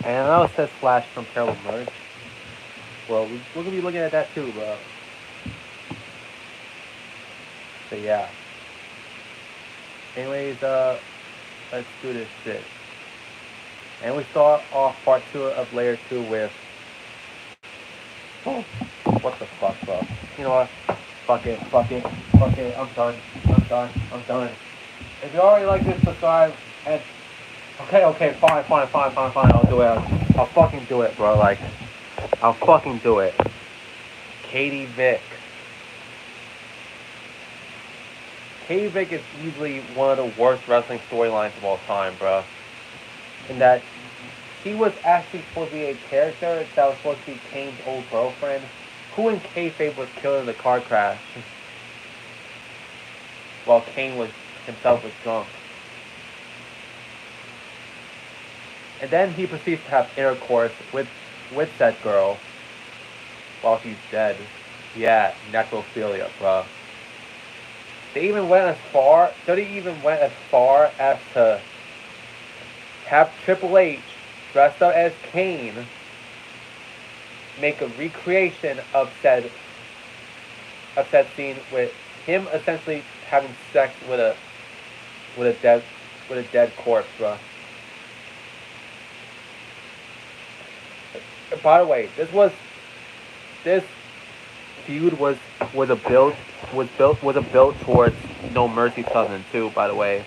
And I know it says Flash from Terrible Merge. Well, we're gonna be looking at that too, bro. So yeah. Anyways, let's do this shit. And we start off part two of layer two with, oh, what the fuck, bro? You know what? Fuck it, fuck it, fuck it. I'm done. I'm done. I'm done. If you already like this, subscribe. And okay, fine. I'll do it. I'll fucking do it, bro. Like, I'll fucking do it. Katie Vick. Katie Vick is easily one of the worst wrestling storylines of all time, bro. In that she was actually supposed to be a character that was supposed to be Kane's old girlfriend, who in kayfabe was killed in the car crash, while Kane was himself was drunk. And then he proceeds to have intercourse with that girl while she's dead. Yeah, necrophilia, bro. They even went as far. They even went as far as to have Triple H dressed up as Kane make a recreation of said scene with him essentially having sex with a dead corpse, bro. By the way, this feud was a build towards No Mercy 2002. By the way,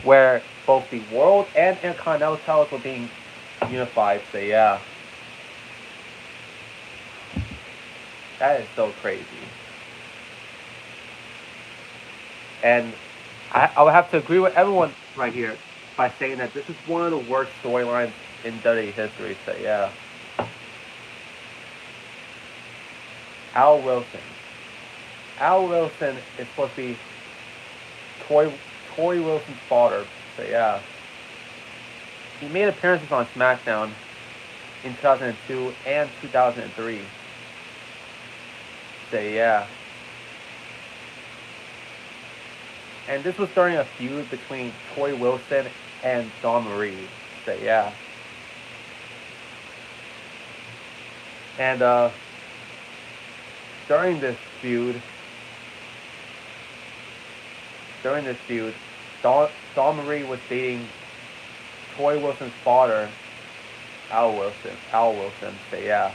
where both the world and Intercontinental titles were being unified. So yeah, that is so crazy. And I would have to agree with everyone right here by saying that this is one of the worst storylines in WWE history. So yeah, Al Wilson. Al Wilson is supposed to be Toy Wilson's father. So yeah, he made appearances on SmackDown in 2002 and 2003. So yeah. And this was during a feud between Toy Wilson and Dawn Marie. So yeah. And during this feud, Dawn Marie was dating Toy Wilson's father, Al Wilson. So yeah.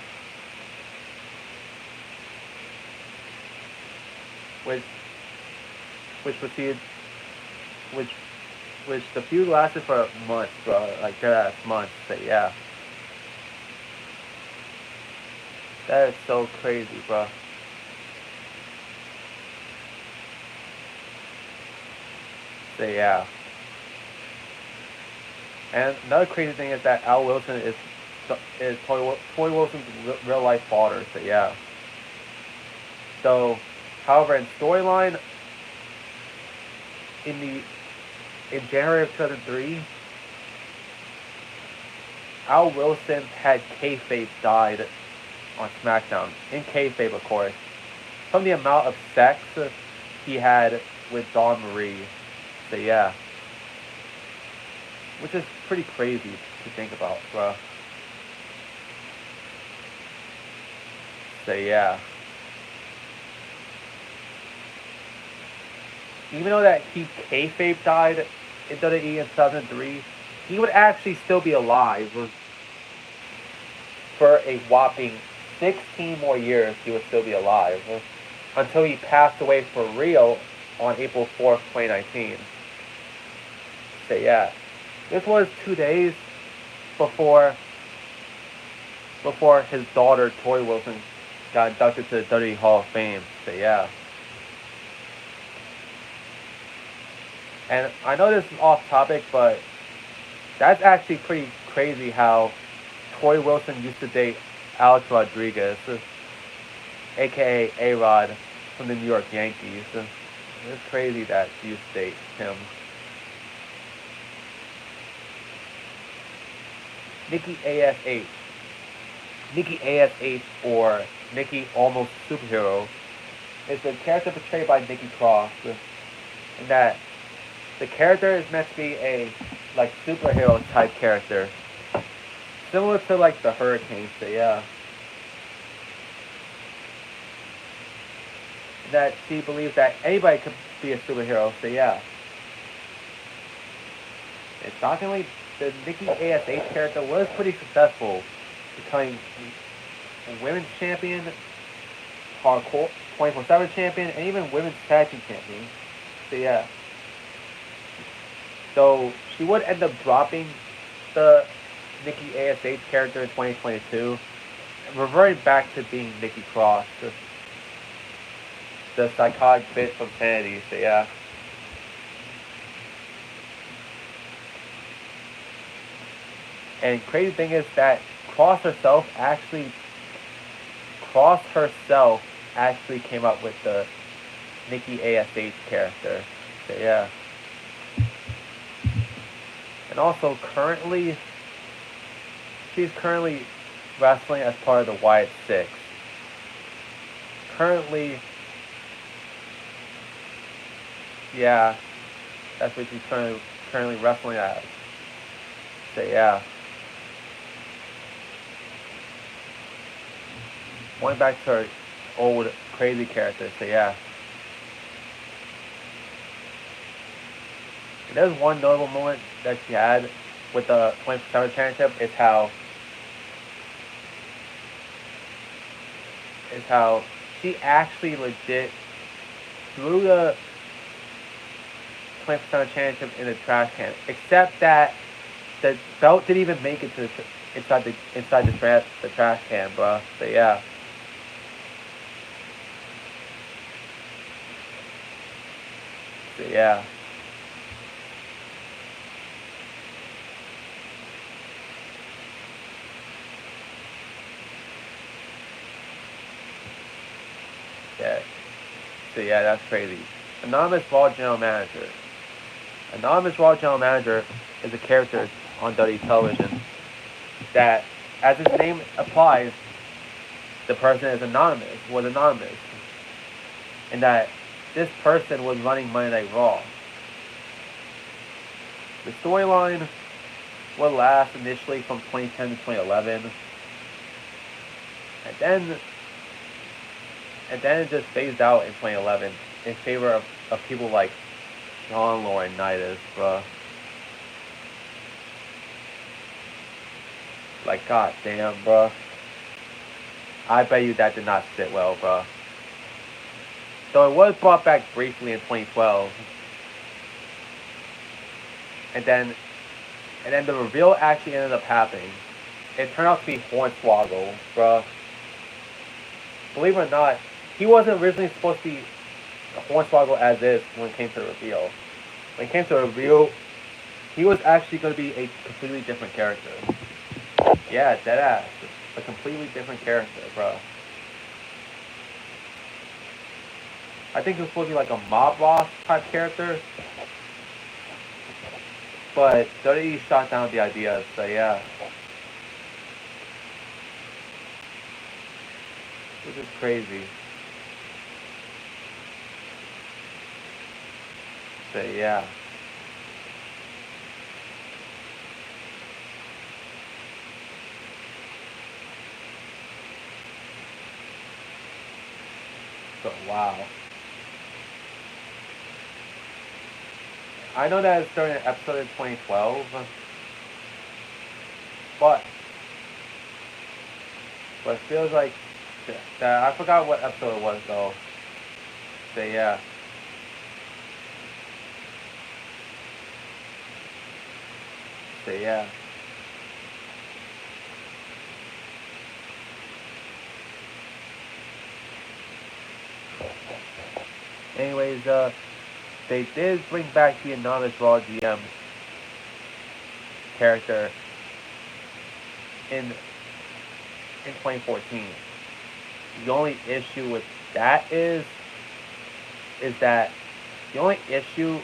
Which proceeded, which the feud lasted for months, bro, like dead ass months. So yeah, that is so crazy, bro. So yeah, and another crazy thing is that Al Wilson is Toy Wilson's real life father. So yeah. So, however, in storyline, in January of 2003, Al Wilson had kayfabe died on SmackDown. In kayfabe, of course, from the amount of sex he had with Dawn Marie. So yeah, which is pretty crazy to think about, bro. So yeah. Even though that he kayfabe died in WWE in 2003, he would actually still be alive for a whopping 16 more years. He would still be alive until he passed away for real on April 4th, 2019. So yeah, this was 2 days before his daughter Tori Wilson got inducted to the WWE Hall of Fame. So yeah. And I know this is off topic, but that's actually pretty crazy how Tori Wilson used to date Alex Rodriguez, aka A-Rod from the New York Yankees. It's crazy that she used to date him. Nikki ASH. Nikki ASH, or Nikki Almost Superhero, is the character portrayed by Nikki Cross. And that The character is meant to be a like superhero type character, similar to like the Hurricane. So yeah, that she believes that anybody could be a superhero. So yeah, and shockingly, the Nikki ASH character was pretty successful, becoming women's champion, hardcore 24/7 champion, and even women's tag team champion. So yeah. So she would end up dropping the Nikki ASH character in 2022, reverting back to being Nikki Cross, the psychotic bitch from Sanity. So yeah. And crazy thing is that Cross herself actually came up with the Nikki ASH character. So yeah. And also she's currently wrestling as part of the Wyatt Six. Currently, yeah, that's what she's currently wrestling as. So yeah. Going back to her old crazy character, so yeah. And there's one notable moment that she had with the 24/7 championship is how she actually legit threw the 24/7 championship in the trash can. Except that the belt didn't even make it to inside the trash can, bruh. But yeah. So yeah. Yeah. So yeah, that's crazy. Anonymous Raw General Manager. Anonymous Raw General Manager is a character on WWE television that, as its name applies, the person was anonymous. And that this person was running Monday Night Raw. The storyline would last initially from 2010 to 2011. And then it just phased out in 2011 in favor of people like John Laurinaitis, bruh. Like, god damn, bruh. I bet you that did not sit well, bruh. So it was brought back briefly in 2012. And then the reveal actually ended up happening. It turned out to be Hornswoggle, bruh. Believe it or not, he wasn't originally supposed to be Hornswoggle as is when it came to the reveal. When it came to the reveal, he was actually going to be a completely different character. Yeah, deadass. A completely different character, bro. I think he was supposed to be like a mob boss type character. But WWE shot down the idea, so yeah. Which is crazy. So yeah. So wow. I know that it's during an episode of 2012, but it feels like that I forgot what episode it was though. So yeah. So yeah. Anyways, they did bring back the anonymous Raw GM character in 2014. The only issue with that is that the only issue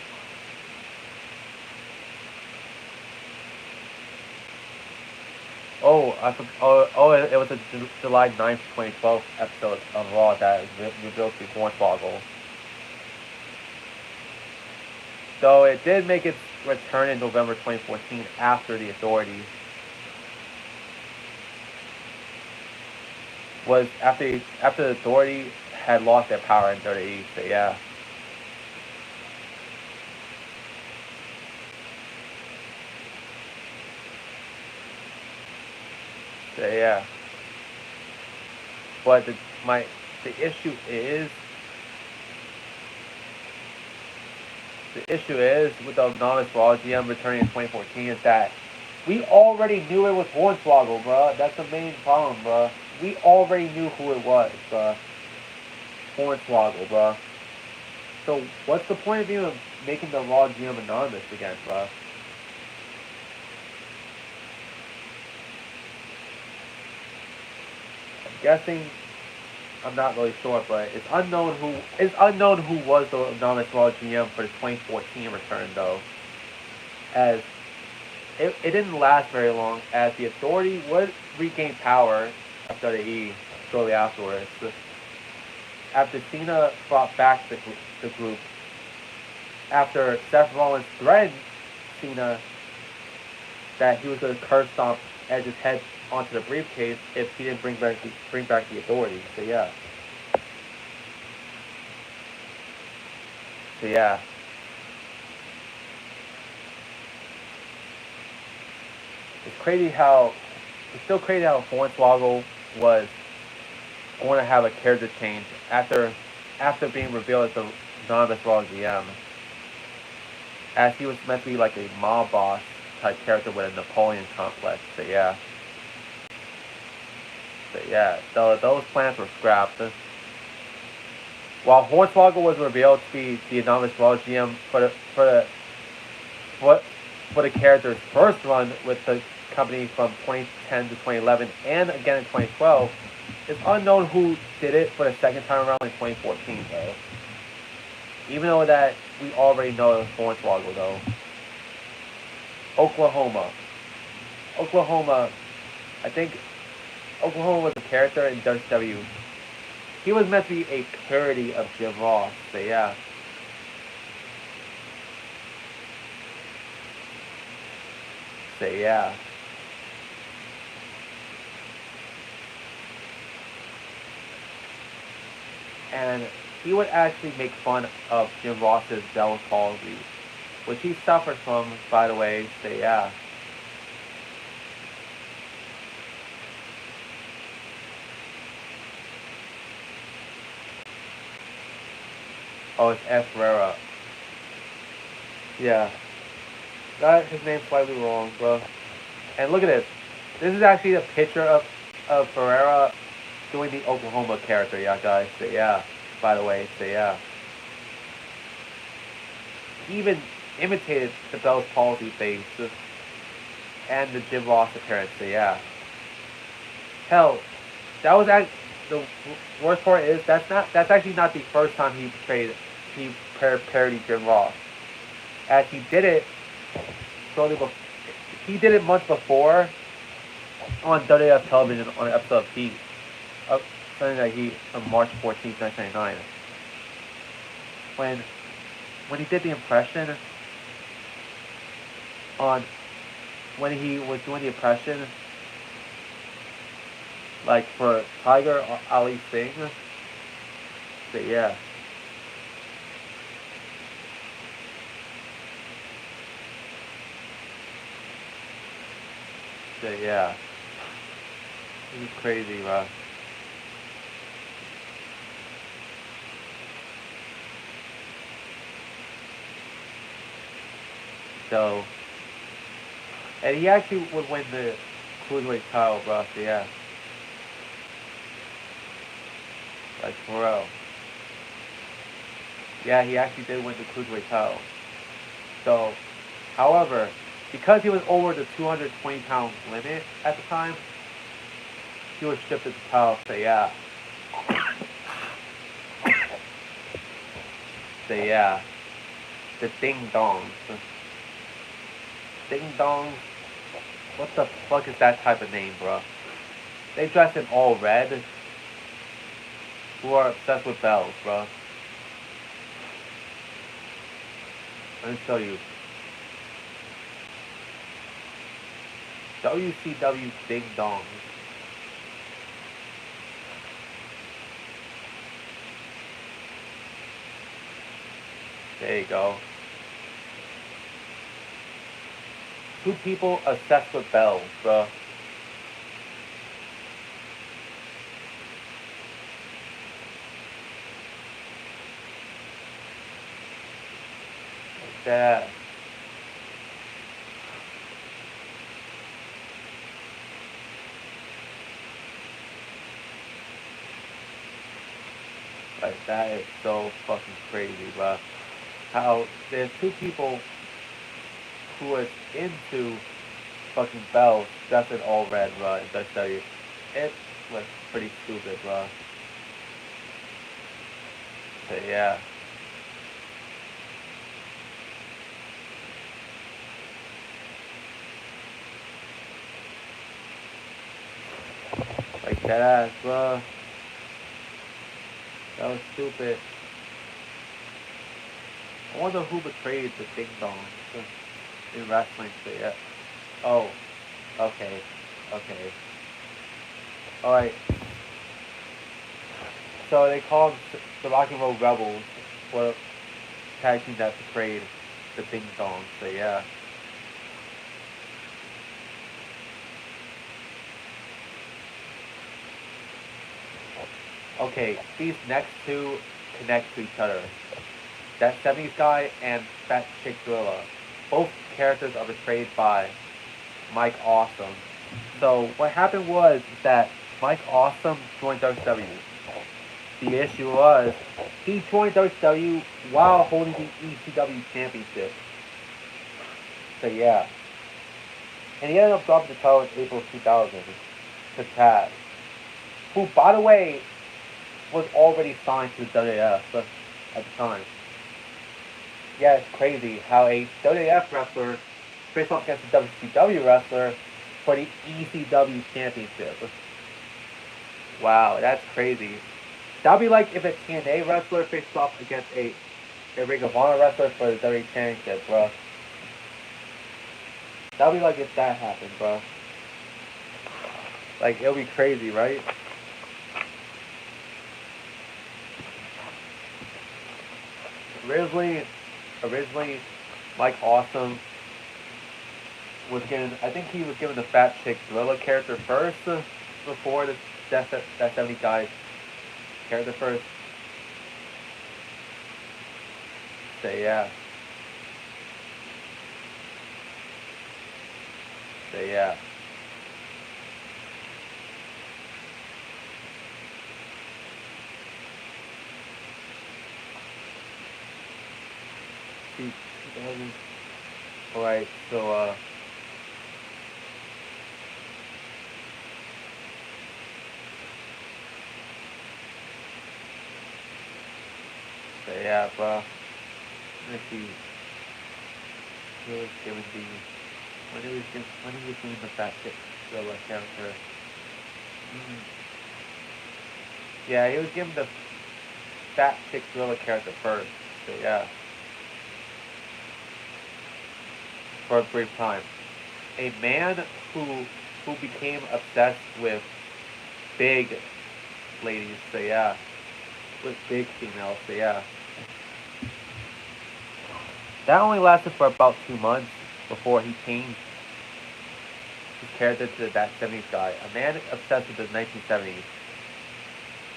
it was a July 9th, 2012 episode of Raw that revealed to be Hornswoggle. Though it did make its return in November 2014 after the Authority was after the Authority had lost their power in WWE. So yeah. So yeah. But the issue is with the Anonymous Raw GM returning in 2014 is that we already knew it was Hornswoggle, bro. That's the main problem, bro. We already knew who it was, bro. Hornswoggle, bro. So what's the point of even making the Raw GM anonymous again, bro? I'm guessing, I'm not really sure, but it's unknown who was the anonymous Raw GM for the 2014 return, though. As it didn't last very long, as the Authority would regain power of WWE shortly afterwards. After Cena brought back the group, after Seth Rollins threatened Cena that he was going to curse stomp Edge's head onto the briefcase if he didn't bring back the Authority. So yeah. It's still crazy how Hornswoggle was going to have a character change after being revealed as the anonymous Raw GM, as he was meant to be like a mob boss type character with a Napoleon complex. So yeah. Those plans were scrapped. While Hornswoggle was revealed to be the anonymous Raw GM for the character's first run with the company from 2010 to 2011 and again in 2012, it's unknown who did it for the second time around in 2014, though. Even though that we already know it was Hornswoggle, though. Oklahoma. I think Oklahoma was a character in WCW. He was meant to be a parody of Jim Ross, so yeah. And he would actually make fun of Jim Ross's Bell's palsy, which he suffered from, by the way, so yeah. Oh, it's F. Ferreira. Yeah. Got his name slightly wrong, bro. And look at this. This is actually a picture of Ferreira doing the Oklahoma character, yeah, guys. So yeah. By the way, so yeah. He even imitated the Bell's palsy face and the Jim Ross appearance, so yeah. Hell, that was the worst part is that's actually not the first time he parodied Jim Ross. As he did it he did it months before on WWF television on an episode of Heat. Sunday Night Heat on March 14th, 1999. When he did the impression when he was doing the impression like for Tiger or Ali Singh. So yeah. So yeah. This is crazy, bro. So, and he actually would win the Cruiserweight title, bro. So yeah. Like, for real. Yeah, he actually did win the Cruiserweight title. So, however, because he was over the 220-pound limit at the time, he was stripped of the title. So yeah. So yeah. The Ding Dongs. Ding Dongs. What the fuck is that type of name, bro? They dress in all red. Who are obsessed with bells, bro. Let me show you. WCW Ding Dong. There you go. Two people obsessed with bells, bruh. Like that. Like that is so fucking crazy, bruh. How there's two people who was into fucking bells dressed in all red, bruh, in WCW. It was pretty stupid, bruh. So yeah. Like that ass, bruh. That was stupid. I wonder who betrayed the Ding Dong in wrestling. So yeah. Oh, okay, okay. All right. So they called the Rock and Roll Rebels for tag team that betrayed the Ding Dong. So yeah. Okay, these next two connect to each other. That 70s guy and Fat Chick Gorilla. Both characters are betrayed by Mike Awesome. So what happened was that Mike Awesome joined WCW. The issue was he joined WCW while holding the ECW championship. So yeah. And he ended up dropping the title in April 2000 to Taz, who, by the way, was already signed to the WWF at the time. Yeah, it's crazy how a WWF wrestler faced off against a WCW wrestler for the ECW championship. Wow, that's crazy. That'd be like if a TNA wrestler faced off against a Ring of Honor wrestler for the WWE championship, bro. That'd be like if that happened, bro. Like, it'll be crazy, right? Originally, Mike Awesome was given, I think he was given the Fat Chick Gorilla character first before that 70 guy character first. So yeah. So yeah. Alright, so yeah, bro. Let's see. He was given when he was given the Fat Chick Gorilla character. Mm. Yeah, he was given the Fat Chick Gorilla character first. So yeah. For a brief time. A man who became obsessed with big ladies, so yeah. With big females, so yeah. That only lasted for about 2 months before he changed his character to that 70s guy. A man obsessed with the 1970s.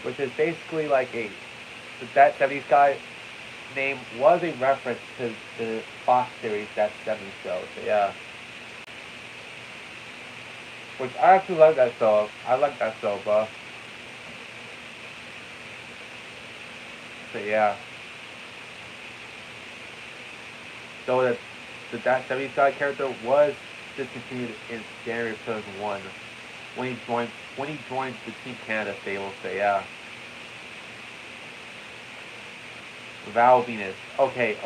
Which is basically like that 70s guy name was a reference to the Fox series, that 70s show, so yeah. Which I actually like that show. I like that show, bro. So yeah. So that 70s guy character was discontinued in January of 2001 when he joined the Team Canada stable, so yeah. Val Venus. Okay.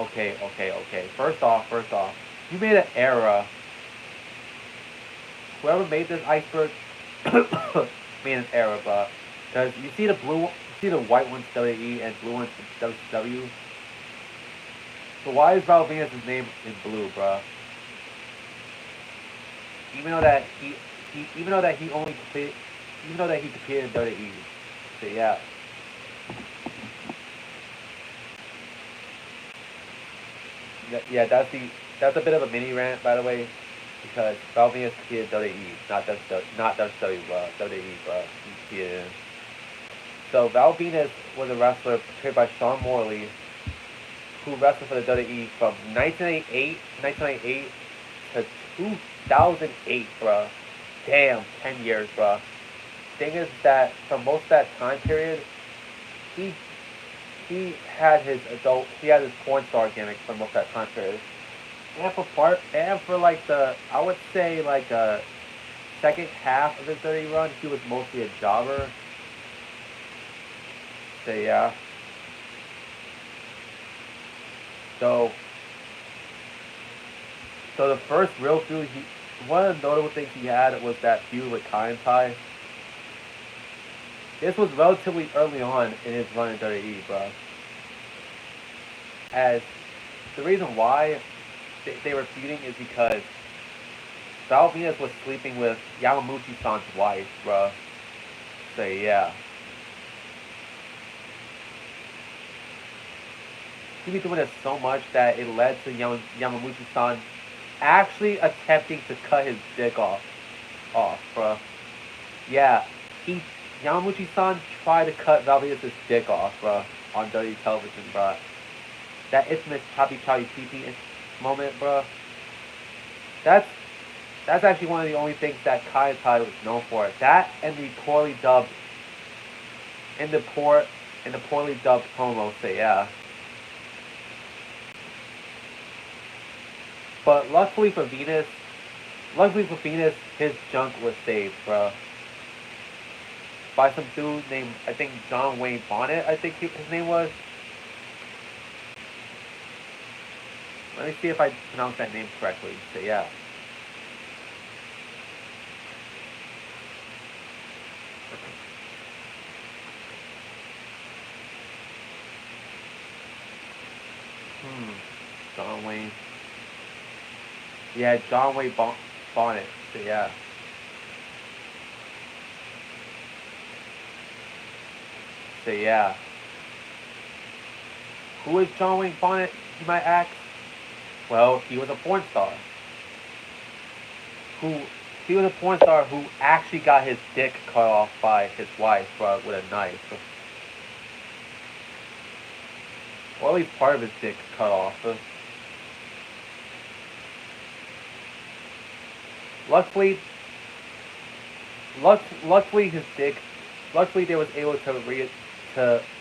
First off, you made an era. Whoever made this Iceberg made an era, bro. Because you see the white ones WWE and blue ones WCW. So why is Val Venus' name in blue, bruh? Even though that even though that he only competed, even though that he competed in WWE. So yeah. Yeah, that's a bit of a mini rant, by the way, because Val Venus competed in WWE, not WWE, WWE, but he competed in. So Val Venus was a wrestler portrayed by Sean Morley, who wrestled for the WWE from 1998 to 2008, bruh. Damn, 10 years, bruh. Thing is that for most of that time period, he he had his porn star gimmick for most of that time period. And for like I would say like second half of his WWE run, he was mostly a jobber. So yeah. So the first real feud one of the notable things he had was that feud with Kai and Tai. This was relatively early on in his run in WWE, bro. As the reason why they were feuding is because Val Venus was sleeping with Yamamuchi-san's wife, bro. So yeah. He was doing this so much that it led to Yamamuchi-san actually attempting to cut his dick off, bro. Yeah, he Yamamuchi-san tried to cut Val Venus' dick off, bro, on WWE television, bro. That infamous choppy choppy pee moment, bro. That's actually one of the only things that Kai Tai was known for. That and the poorly dubbed poorly dubbed promo. So yeah. But luckily for Venus, his junk was saved, bro. By some dude named, I think, John Wayne Bonnet, I think his name was. Let me see if I pronounce that name correctly. So yeah. John Wayne. Yeah, John Wayne Bonnet. So yeah. So yeah. Who is John Wayne Bonnet, you might ask? Well, he was a porn star. He was a porn star who actually got his dick cut off by his wife, bro, with a knife. Or at least part of his dick cut off. Luckily his dick. Luckily, they was able to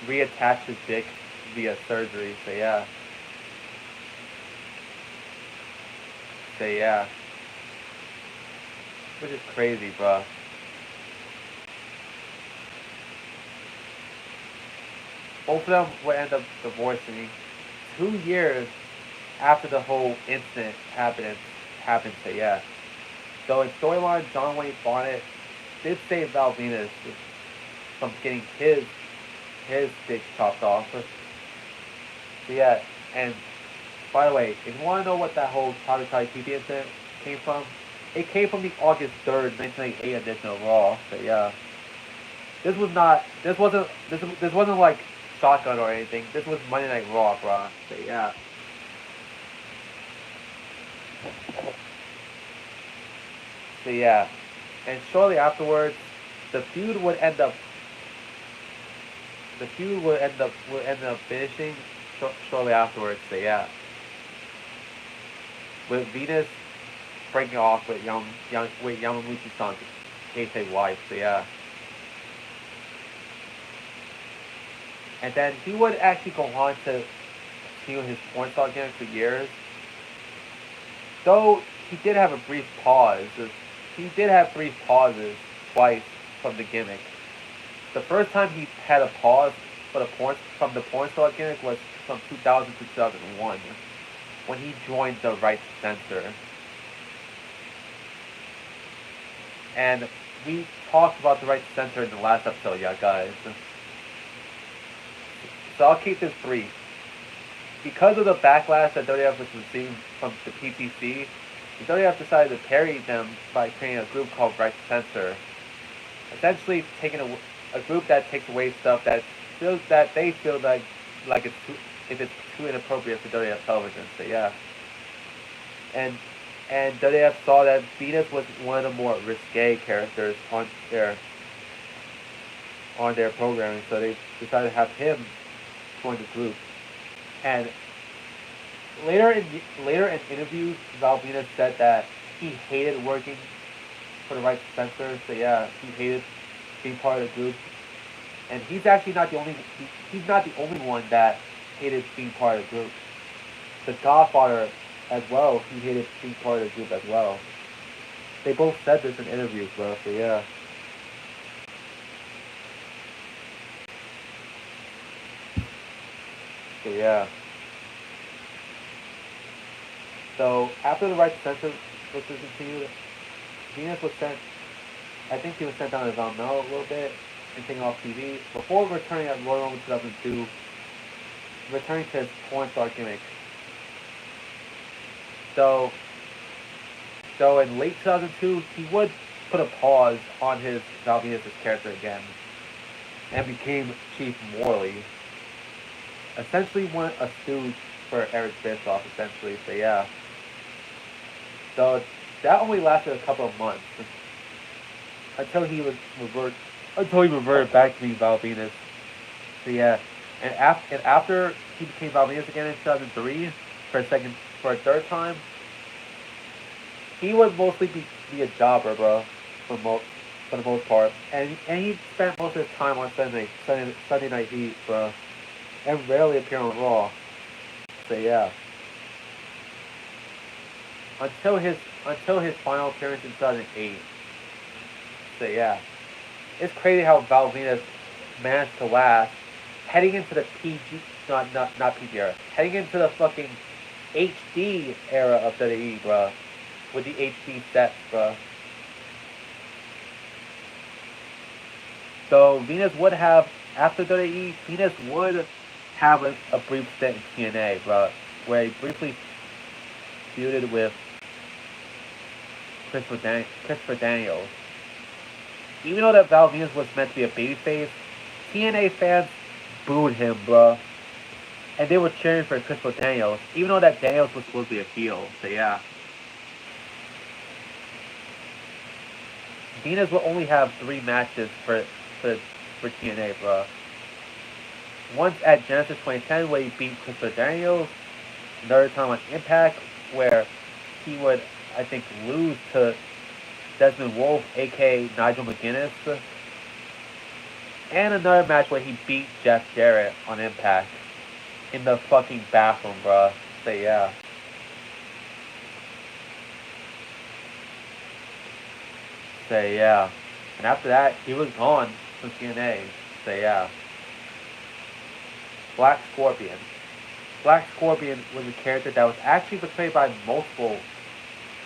reattach his dick via surgery. So yeah. So yeah. Which is crazy, bro. Both of them would end up divorcing 2 years after the whole incident happened. So yeah. So in storyline, John Wayne Bonnet did save Val Venus from getting his dick chopped off. So yeah, and by the way, if you want to know what that whole Tabi TV incident came from, it came from the August 3rd, 1998 edition of Raw. So yeah, this wasn't like Shotgun or anything. This was Monday Night Raw, bro. So yeah. So yeah, and shortly afterwards, the feud would end up finishing shortly afterwards. So yeah, with Venus breaking off with Yamamuchi-san's kayfabe wife. So yeah, and then he would actually go on to continue his porn star gimmick for years. Though he did have a brief pause. He did have brief pauses twice from the gimmick. The first time he had a pause from the porn star gimmick was from 2000 to 2001 when he joined the Right Censor. And we talked about the Right Censor in the last episode, yeah, guys. So I'll keep this brief. because of the backlash that WWF was receiving from the PTC, WWF decided to parry them by creating a group called Right to Censor, essentially taking a group that takes away stuff that they feel like it's too, if it's too inappropriate for WWF television. So yeah, and WWF saw that Venus was one of the more risque characters on their programming, so they decided to have him join the group. And later in interviews, Val Venus said that he hated working for the Right to Censor. So yeah, he hated being part of the group. And he's actually not the only he's not the only one that hated being part of the group. The Godfather as well, he hated being part of the group as well. They both said this in interviews, bro. So yeah. So yeah. So after the Right to Censor was discontinued, Venus was sent. I think he was sent down to Val Mel a little bit and taken off TV before returning at Royal Rumble 2002, returning to his porn star gimmick. So, in late 2002, he would put a pause on his Val Venus' character again, and became Chief Morley. Essentially, went a stooge for Eric Bischoff. Essentially, so yeah. So that only lasted a couple of months until he reverted back to being Val Venus. So yeah, and after he became Val Venus again in 2003 for a third time, he would mostly be a jobber, bro, for the most part, and he spent most of his time on Sunday Night Heat, bro, and rarely appear on Raw. So yeah, until his final appearance in 2008. So yeah, it's crazy how Val Venus managed to last heading into the not PG era, heading into the fucking HD era of WWE, bro, with the HD sets, bro. So Venus would have after WWE, Venus would have a brief stint in TNA, bro, where he briefly feuded with Christopher Daniels. Even though that Val Venus was meant to be a babyface, TNA fans booed him, bro. And they were cheering for Christopher Daniels, even though that Daniels was supposed to be a heel. So yeah. Venus will only have 3 matches for TNA, bro. Once at Genesis 2010, where he beat Christopher Daniels. Another time on Impact, where he would, I think, lose to Desmond Wolfe, aka Nigel McGuinness. And another match where he beat Jeff Jarrett on Impact in the fucking bathroom, bruh. So yeah. So yeah. And after that, he was gone from TNA. So yeah. Black Scorpion. Black Scorpion was a character that was actually portrayed by multiple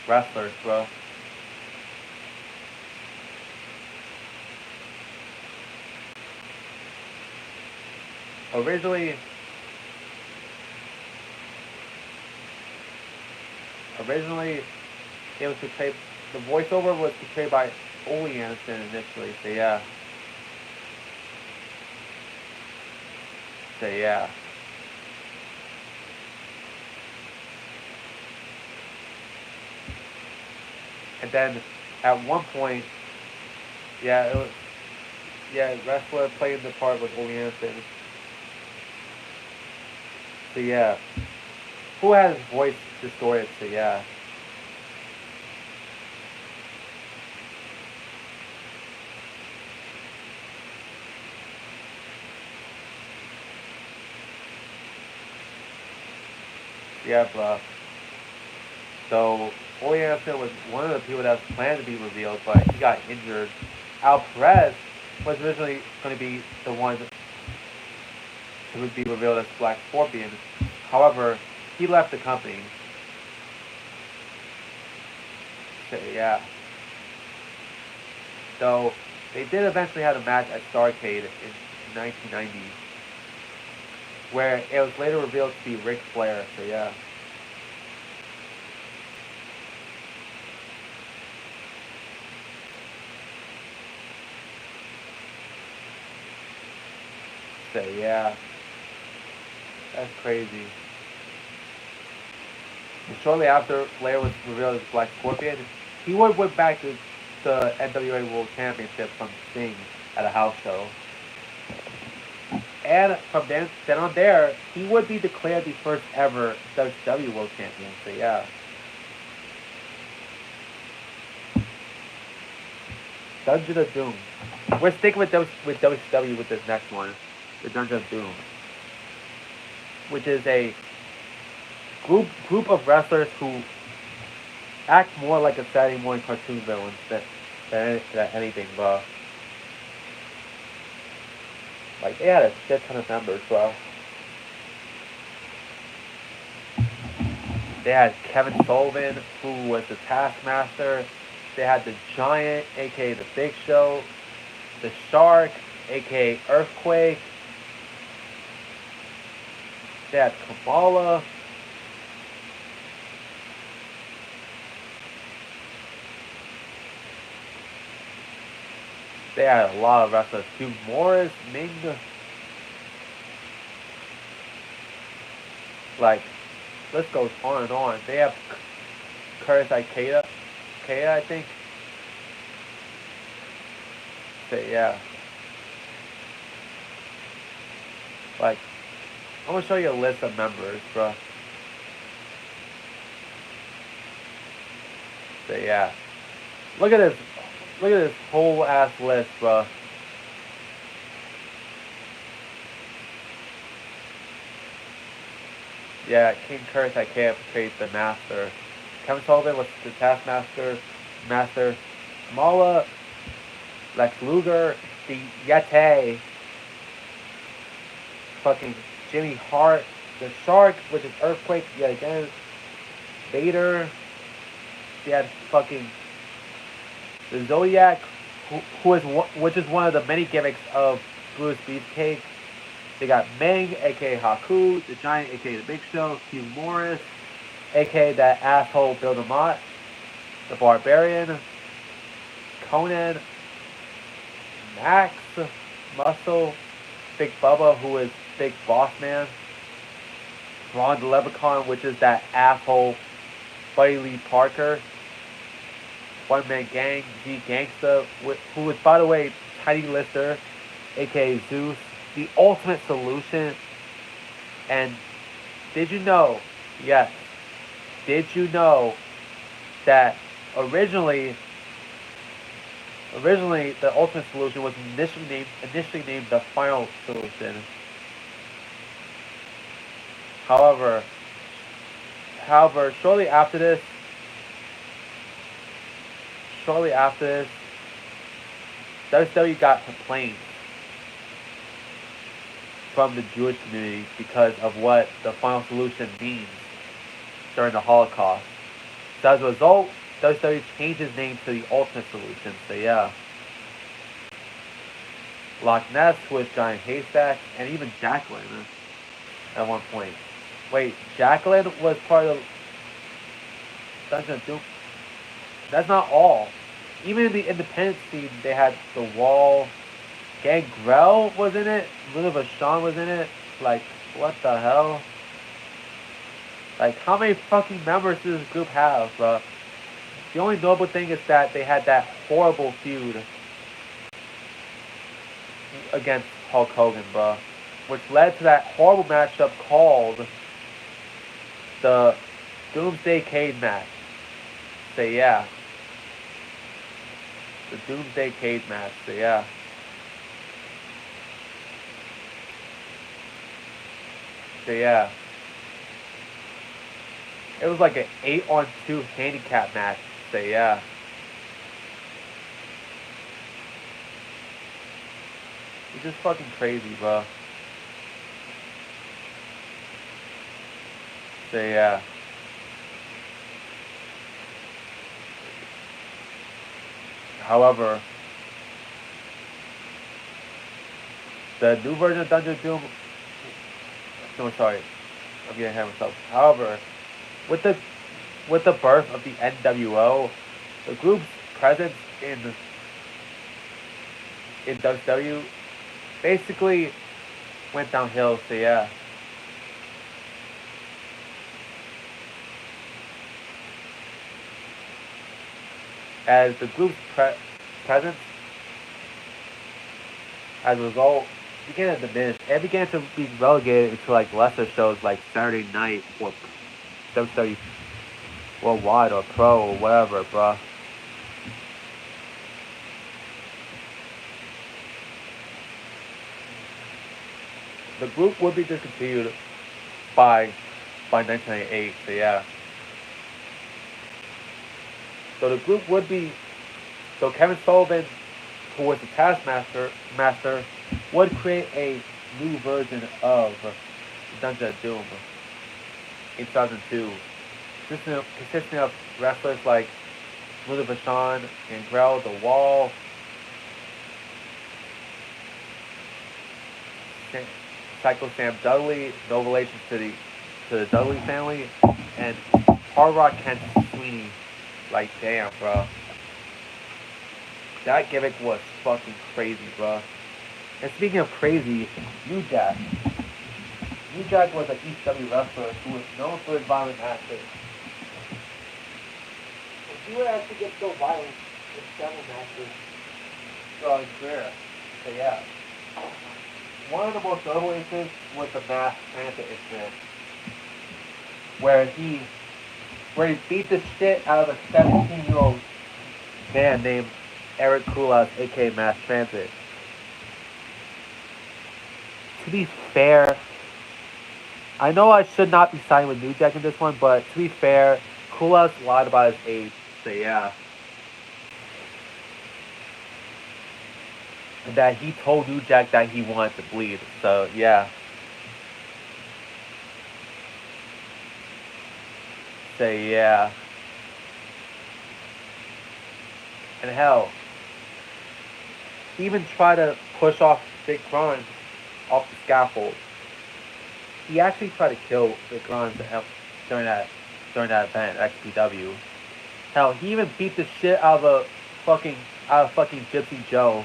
wrestlers, bro. Originally, it was portrayed. The voiceover was portrayed by Ole Anderson initially. So yeah. So yeah. And then at one point, wrestler playing the part with Ole Anderson. So yeah, who has voice distorted? So yeah. Yeah, bro. So Ole Anderson was one of the people that was planned to be revealed, but he got injured. Al Perez was originally going to be the one to be revealed as Black Scorpion. However, he left the company. So yeah. So they did eventually have a match at Starrcade in 1990. where it was later revealed to be Ric Flair. So yeah. So yeah, that's crazy. And shortly after Flair was revealed as Black Scorpion, he would win back the NWA World Championship from Sting at a house show. And from then on there, he would be declared the first ever WCW World Champion. So yeah. Dungeon of Doom. We're sticking with WCW with this next one, the Dungeon of Doom, which is a group of wrestlers who act more like a Saturday morning cartoon villains than anything, bro. Like, they had a shit ton of members, bro. They had Kevin Sullivan, who was the Taskmaster. They had the Giant, aka the Big Show. The Shark, aka Earthquake. They had Kamala. They had a lot of wrestlers. Hugh Morris, Ming. Like, list goes on and on. They have Curtis Ikeda, I think. So yeah. Like, I'm gonna show you a list of members, bro. So yeah. Look at this. Look at this whole ass list, bro. Yeah, King Curtis Ikeda portrayed the Master. Kevin Sullivan was the Taskmaster. Master. Kamala, Lex Luger, the Yeti. Fucking Jimmy Hart, the Shark, which is Earthquake yet again. Vader. They had fucking the Zodiac, which is one of the many gimmicks of Bruce Beefcake. They got Meng, aka Haku, the Giant, aka the Big Show, Hugh Morris, aka that asshole Bill DeMott, the Barbarian, Conan, Max, Muscle, Big Bubba, who is Big Boss Man, Ron the Leprechaun, which is that asshole Buddy Lee Parker, One Man Gang, Z Gangsta, who is, by the way, Tiny Lister, aka Zeus, the Ultimate Solution. And did you know, yes, did you know that originally the Ultimate Solution was initially named the Final Solution. However, shortly after this, WCW got complaints from the Jewish community because of what the Final Solution means during the Holocaust. So as a result, WCW changed his name to the Ultimate Solution. So yeah. Loch Ness was Giant Haystack, and even Jacqueline at one point. Wait, Jacqueline was part of Dungeon of Doom? That's not all. Even in the independent scene, they had The Wall. Gangrel was in it. Luna Vachon was in it. Like, what the hell? Like, how many fucking members does this group have, bro? The only notable thing is that they had that horrible feud against Hulk Hogan, bro, which led to that horrible matchup called the Doomsday Cage match. So yeah. The Doomsday Cage match. So yeah. So yeah. It was like an 8-on-2 handicap match. So yeah. It's just fucking crazy, bro. So yeah. However, the new version of Dungeon of Doom No, sorry, I'm getting ahead of myself. However, with the with the birth of the NWO, the group's presence in WCW basically went downhill. So yeah, as the group's presence, as a result, began to diminish and began to be relegated to like lesser shows like Saturday Night or WCW Worldwide or Pro or whatever, bruh. The group would be discontinued by 1998. So yeah, so the group would be so Kevin Sullivan, who was the master, would create a new version of Dungeon of Doom in 2002, consisting of wrestlers like Luther Vachon, Gangrel, The Wall, Psycho Sam Dudley, no relation to the Dudley family, and Hard Rock Ken Sweeney. Like, damn, bro. That gimmick was fucking crazy, bro. And speaking of crazy, New Jack. New Jack was an ECW wrestler who was known for his violent matches. He would actually get so violent in several matches throughout his career. So yeah. One of the most notable incidents was the mass transit incident, where he beat the shit out of a 17-year-old man named Eric Kulas, aka Mass Transit. To be fair, I know I should not be siding with New Jack in this one, but to be fair, Kulas lied about his age, so yeah. And that he told New Jack that he wanted to bleed, so yeah. So yeah. And hell, he even tried to push off Big Grimes off the scaffold. He actually tried to kill Big Grimes during that event at XPW. Hell, he even beat the shit out of fucking Gypsy Joe,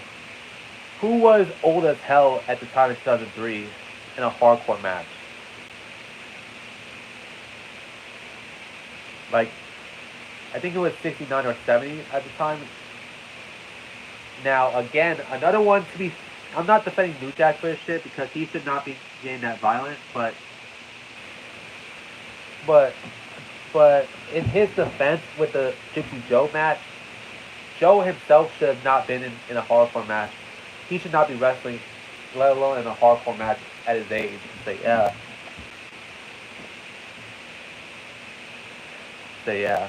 who was old as hell at the time in 2003 in a hardcore match. Like, I think it was 69 or 70 at the time. Now, again, another one to be... I'm not defending New Jack for this shit because he should not be getting that violent, but in his defense with the Gypsy Joe match, Joe himself should have not been in a hardcore match. He should not be wrestling, let alone in a hardcore match at his age. So yeah. So yeah.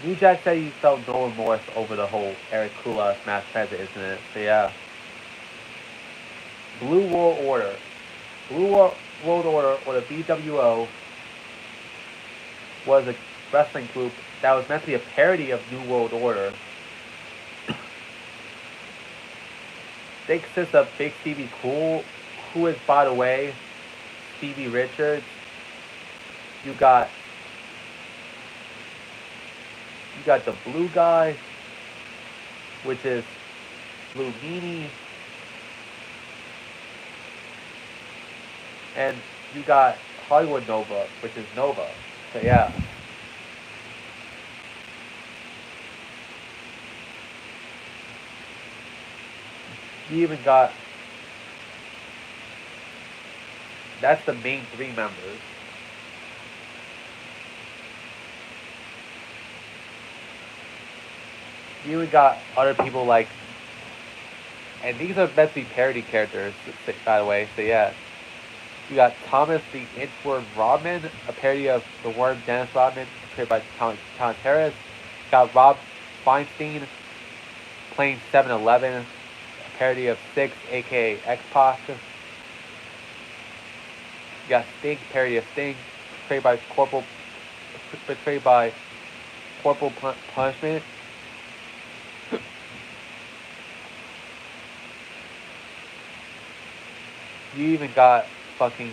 New Jack said he felt no remorse over the whole Eric Kulas Mass Transit incident. So yeah. Blue World Order. World Order, or the BWO, was a wrestling group that was meant to be a parody of New World Order. They consist of Big Stevie Cool, who is, by the way, Stevie Richards. You got the blue guy, which is Blue Meanie. And you got Hollywood Nova, which is Nova. So yeah. You even got... That's the main three members. You even got other people like... And these are meant to be parody characters, by the way, so yeah. You got Thomas the Inchworm Rodman, a parody of the Worm Dennis Rodman, played by Tom Harris. You got Rob Feinstein playing 7-Eleven, a parody of Six, aka X-Pac. You got Sting, parody of Sting, portrayed by Corporal Punishment. You even got fucking.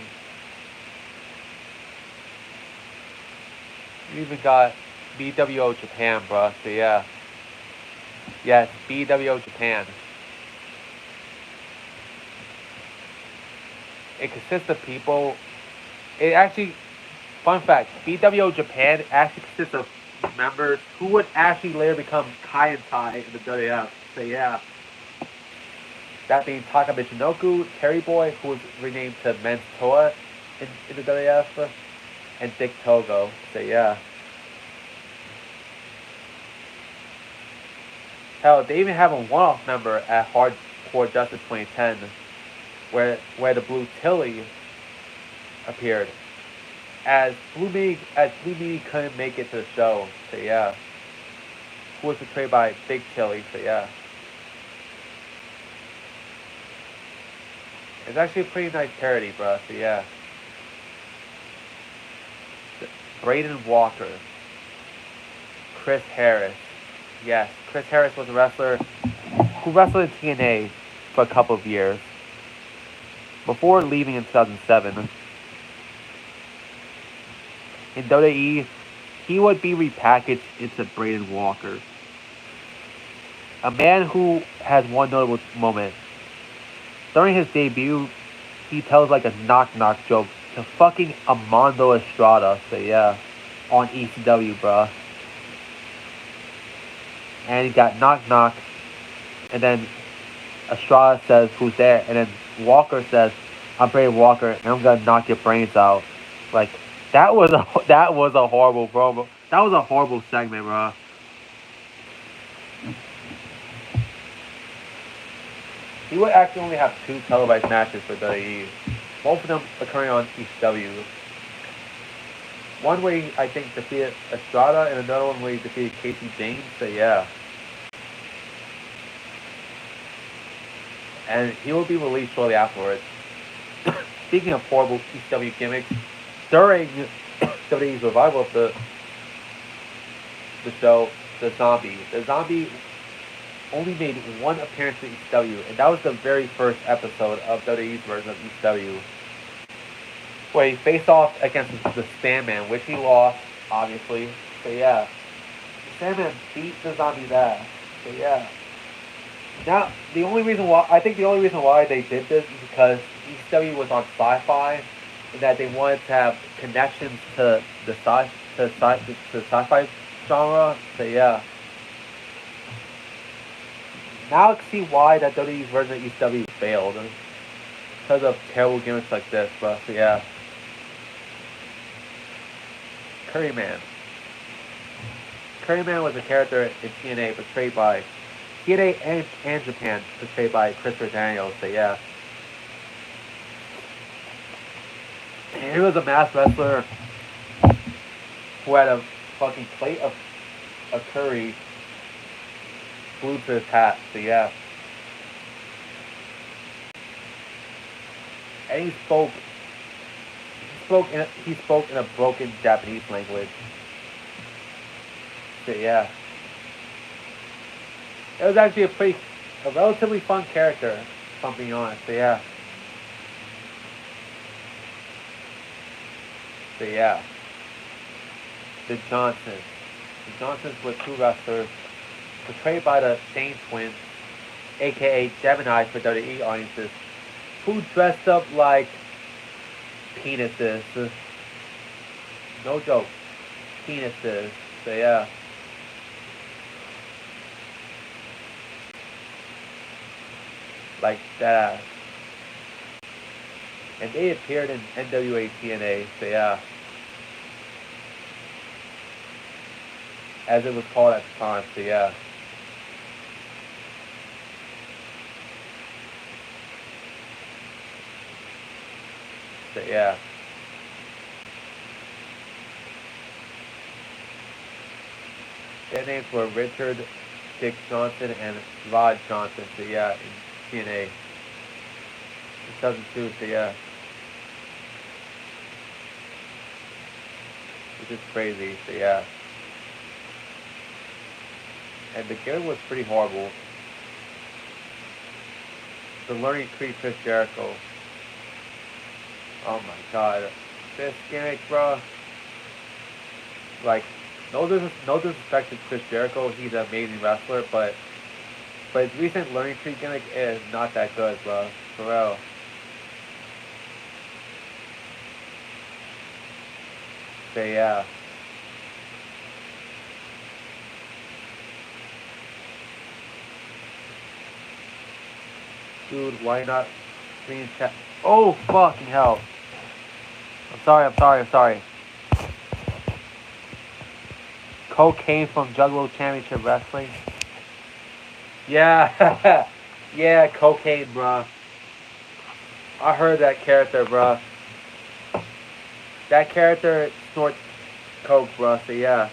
You even got BWO Japan, bruh. So yeah. Yes, BWO Japan. It consists of people. It actually, fun fact, BWO Japan actually consists of members who would actually later become Kai and Tai in the WWF. So yeah. That being Taka Michinoku, Terry Boy, who was renamed to Men's Toa in the WWF, and Dick Togo. So yeah. Hell, they even have a one-off member at Hardcore Justice 2010, where the Blue Tilly appeared, as Blue Meanie couldn't make it to the show. So yeah, who was portrayed by Big Tilly. So yeah, it's actually a pretty nice parody, bro. So yeah, Braden Walker, Chris Harris. Yes, Chris Harris was a wrestler who wrestled in TNA for a couple of years before leaving in 2007. In WWE, he would be repackaged into Braden Walker, a man who has one notable moment. During his debut, he tells like a knock-knock joke to fucking Armando Estrada, so yeah, on ECW, bruh. And he got knock-knock, and then Estrada says, "Who's there?" And then Walker says, "I'm Braden Walker, and I'm gonna knock your brains out." Like, that was a horrible promo. That was a horrible segment, bro. He would actually only have 2 televised matches for WWE, both of them occurring on ECW. One where he, I think, defeated Estrada, and another one where he defeated Casey James. So yeah. And he will be released shortly afterwards. Speaking of horrible ECW gimmicks, during WWE's revival of the show, the Zombie only made one appearance in ECW, and that was the very first episode of WWE's version of ECW, where he faced off against the Sandman, which he lost, obviously. So yeah, the Sandman beat the Zombie's ass. So yeah. Now, the only reason why they did this is because ECW was on Sci-Fi, and that they wanted to have connections to the sci-fi genre. So yeah. Now I can see why that WWE's version of ECW failed, because of terrible gimmicks like this. But so yeah. Curryman. Curryman was a character in TNA portrayed by TNA and Japan, portrayed by Christopher Daniels. So yeah. And he was a masked wrestler who had a fucking plate of curry glued to his hat. So yeah. And he spoke in a broken Japanese language. So yeah. It was actually a relatively fun character, if I'm being honest. So yeah. So yeah. The Johnsons. The Johnsons were 2 wrestlers portrayed by the Shane Twins, aka Gemini for WWE audiences, who dressed up like penises. No joke. Penises. So yeah. Like that. And they appeared in NWA TNA. So yeah. As it was called at the time. So yeah. So yeah. Their names were Richard Dick Johnson and Rod Johnson. So yeah, in TNA. In 2002. So yeah. Which is crazy. So yeah. And the gimmick was pretty horrible. The learning tree Chris Jericho. Oh my god. This gimmick, bro. Like, no disrespect to Chris Jericho, he's an amazing wrestler, but his recent learning tree gimmick is not that good, bro. For real. So yeah. Dude, why not clean chat? Oh, fucking hell. I'm sorry. Cocaine from Juggalo Championship Wrestling. Yeah. Yeah, cocaine, bruh. I heard that character, bruh. That character snorts coke, bruh, so yeah.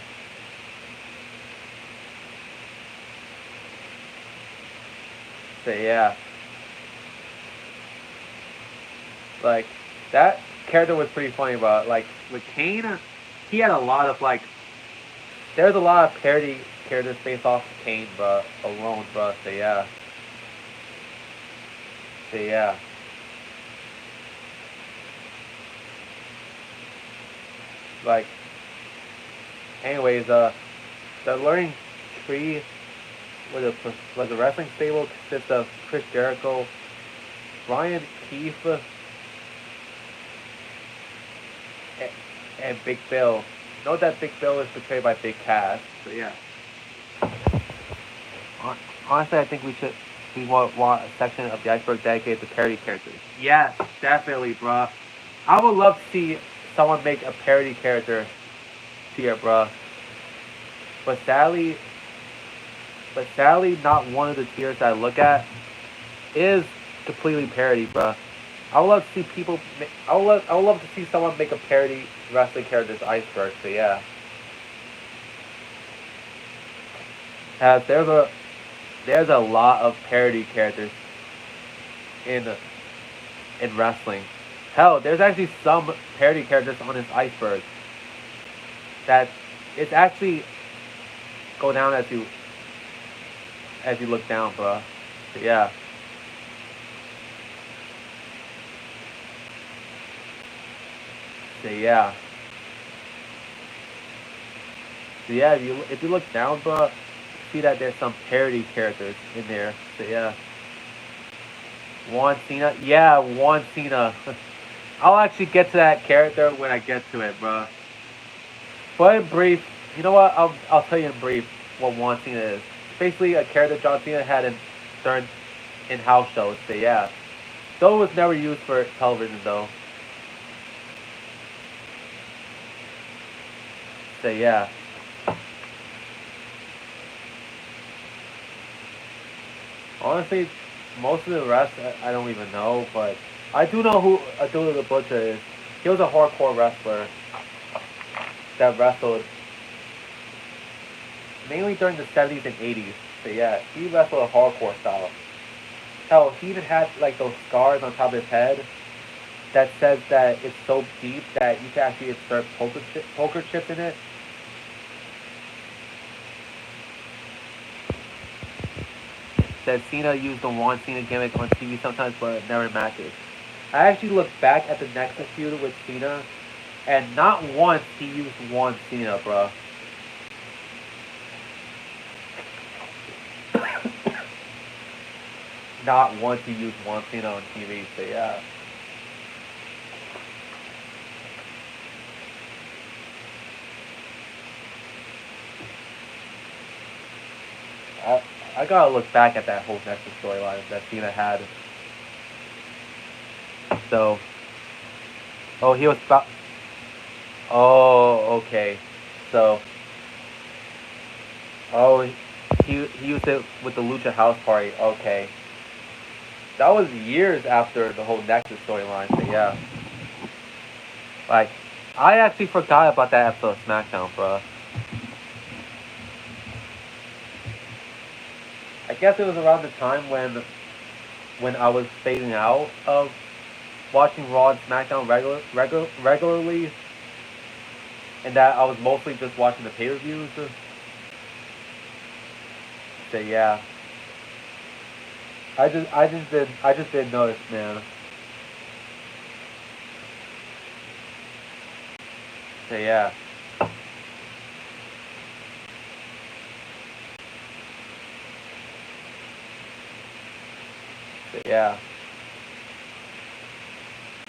So yeah. Like, that character was pretty funny, bruh. Like, with Kane, he had a lot of, like, there's a lot of parody characters based off of Kane, bruh, alone, bruh, so yeah. So yeah. Like, anyways, the learning tree was a wrestling stable consists of Chris Jericho, Brian Keith, and Big Bill. Note that Big Bill is portrayed by Big Cass. So yeah. Honestly, I think we want a section of the Iceberg dedicated to parody characters. Yes, definitely, bruh. I would love to see someone make a parody character here, bruh. But sadly, not one of the tiers that I look at is completely parody, bruh. I would love to see I would love to see someone make a parody wrestling character's Iceberg. So yeah, as there's a lot of parody characters in in wrestling. Hell, there's actually some parody characters on this Iceberg that it's actually go down as you look down, bruh. So yeah. So yeah. So yeah, if you look down, bro, see that there's some parody characters in there. So yeah. Juan Cena. Yeah, Juan Cena. I'll actually get to that character when I get to it, bro. But in brief, you know what? I'll tell you in brief what Juan Cena is. Basically, a character John Cena had in during in house shows. So yeah. Though it was never used for television though. So yeah. Honestly, most of the rest I don't even know, but I do know who Abdullah the Butcher is. He was a hardcore wrestler that wrestled mainly during the 70s and 80s. So yeah, he wrestled a hardcore style. Hell, he even had like those scars on top of his head that says that it's so deep that you can actually insert poker chips in it. Said Cena used the Juan Cena gimmick on TV sometimes, but never matches. I actually looked back at the Nexus feud with Cena, and not once he used Juan Cena, bro. Not once he used Juan Cena on TV, so yeah. I, I gotta look back at that whole Nexus storyline that Cena had. So, oh, he was about. Oh, okay. So, oh, he used it with the Lucha House Party. Okay, that was years after the whole Nexus storyline. So yeah, like I actually forgot about that episode of SmackDown, bro. I guess it was around the time when I was fading out of watching Raw and SmackDown regularly, and that I was mostly just watching the pay-per-views. So yeah, I just didn't notice, man. So yeah. So yeah.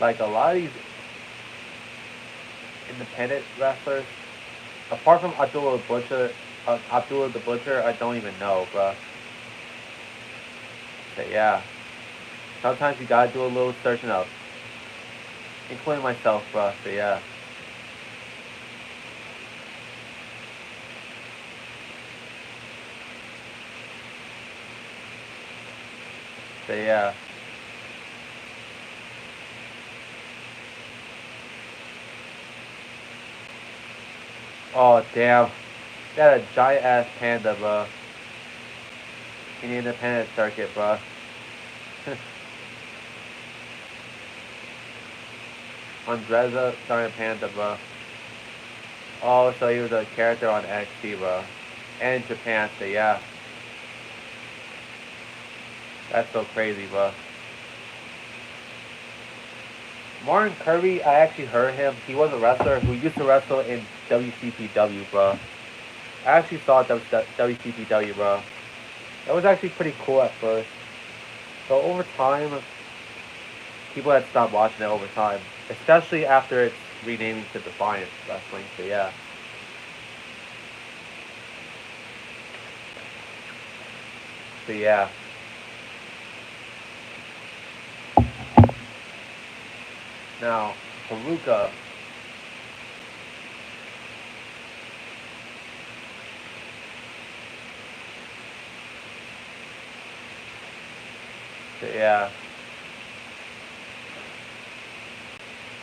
Like a lot of these independent wrestlers, apart from Abdullah the Butcher, I don't even know, bro. So yeah. Sometimes you gotta do a little searching up, including myself, bro. So yeah. So yeah. Oh damn. Got a giant ass panda, bro. In the independent circuit, bro. Andreza giant panda, bro. Oh, so he was a character on NXT, bro. And in Japan, so yeah. That's so crazy, bro. Martin Kirby, I actually heard him. He was a wrestler who used to wrestle in WCPW, bro. I actually saw WCPW, bro. That was actually pretty cool at first. So over time, people had stopped watching it over time, especially after its renaming to Defiance Wrestling. So yeah. So yeah. Now, Haruka. So yeah.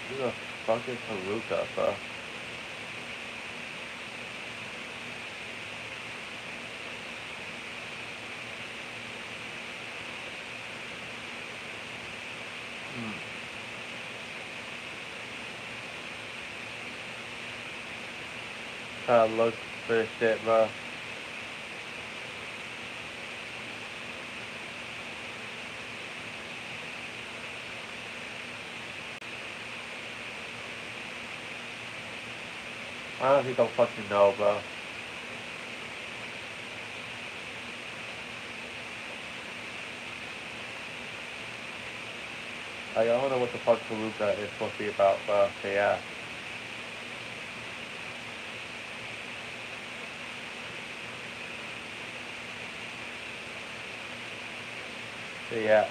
Who the fuck is Haruka, bro? Hmm. Try to look for this shit, bro. I honestly don't fucking know, bro. Like, I don't know what the fuck Haruka is supposed to be about, bro. So yeah. So yeah.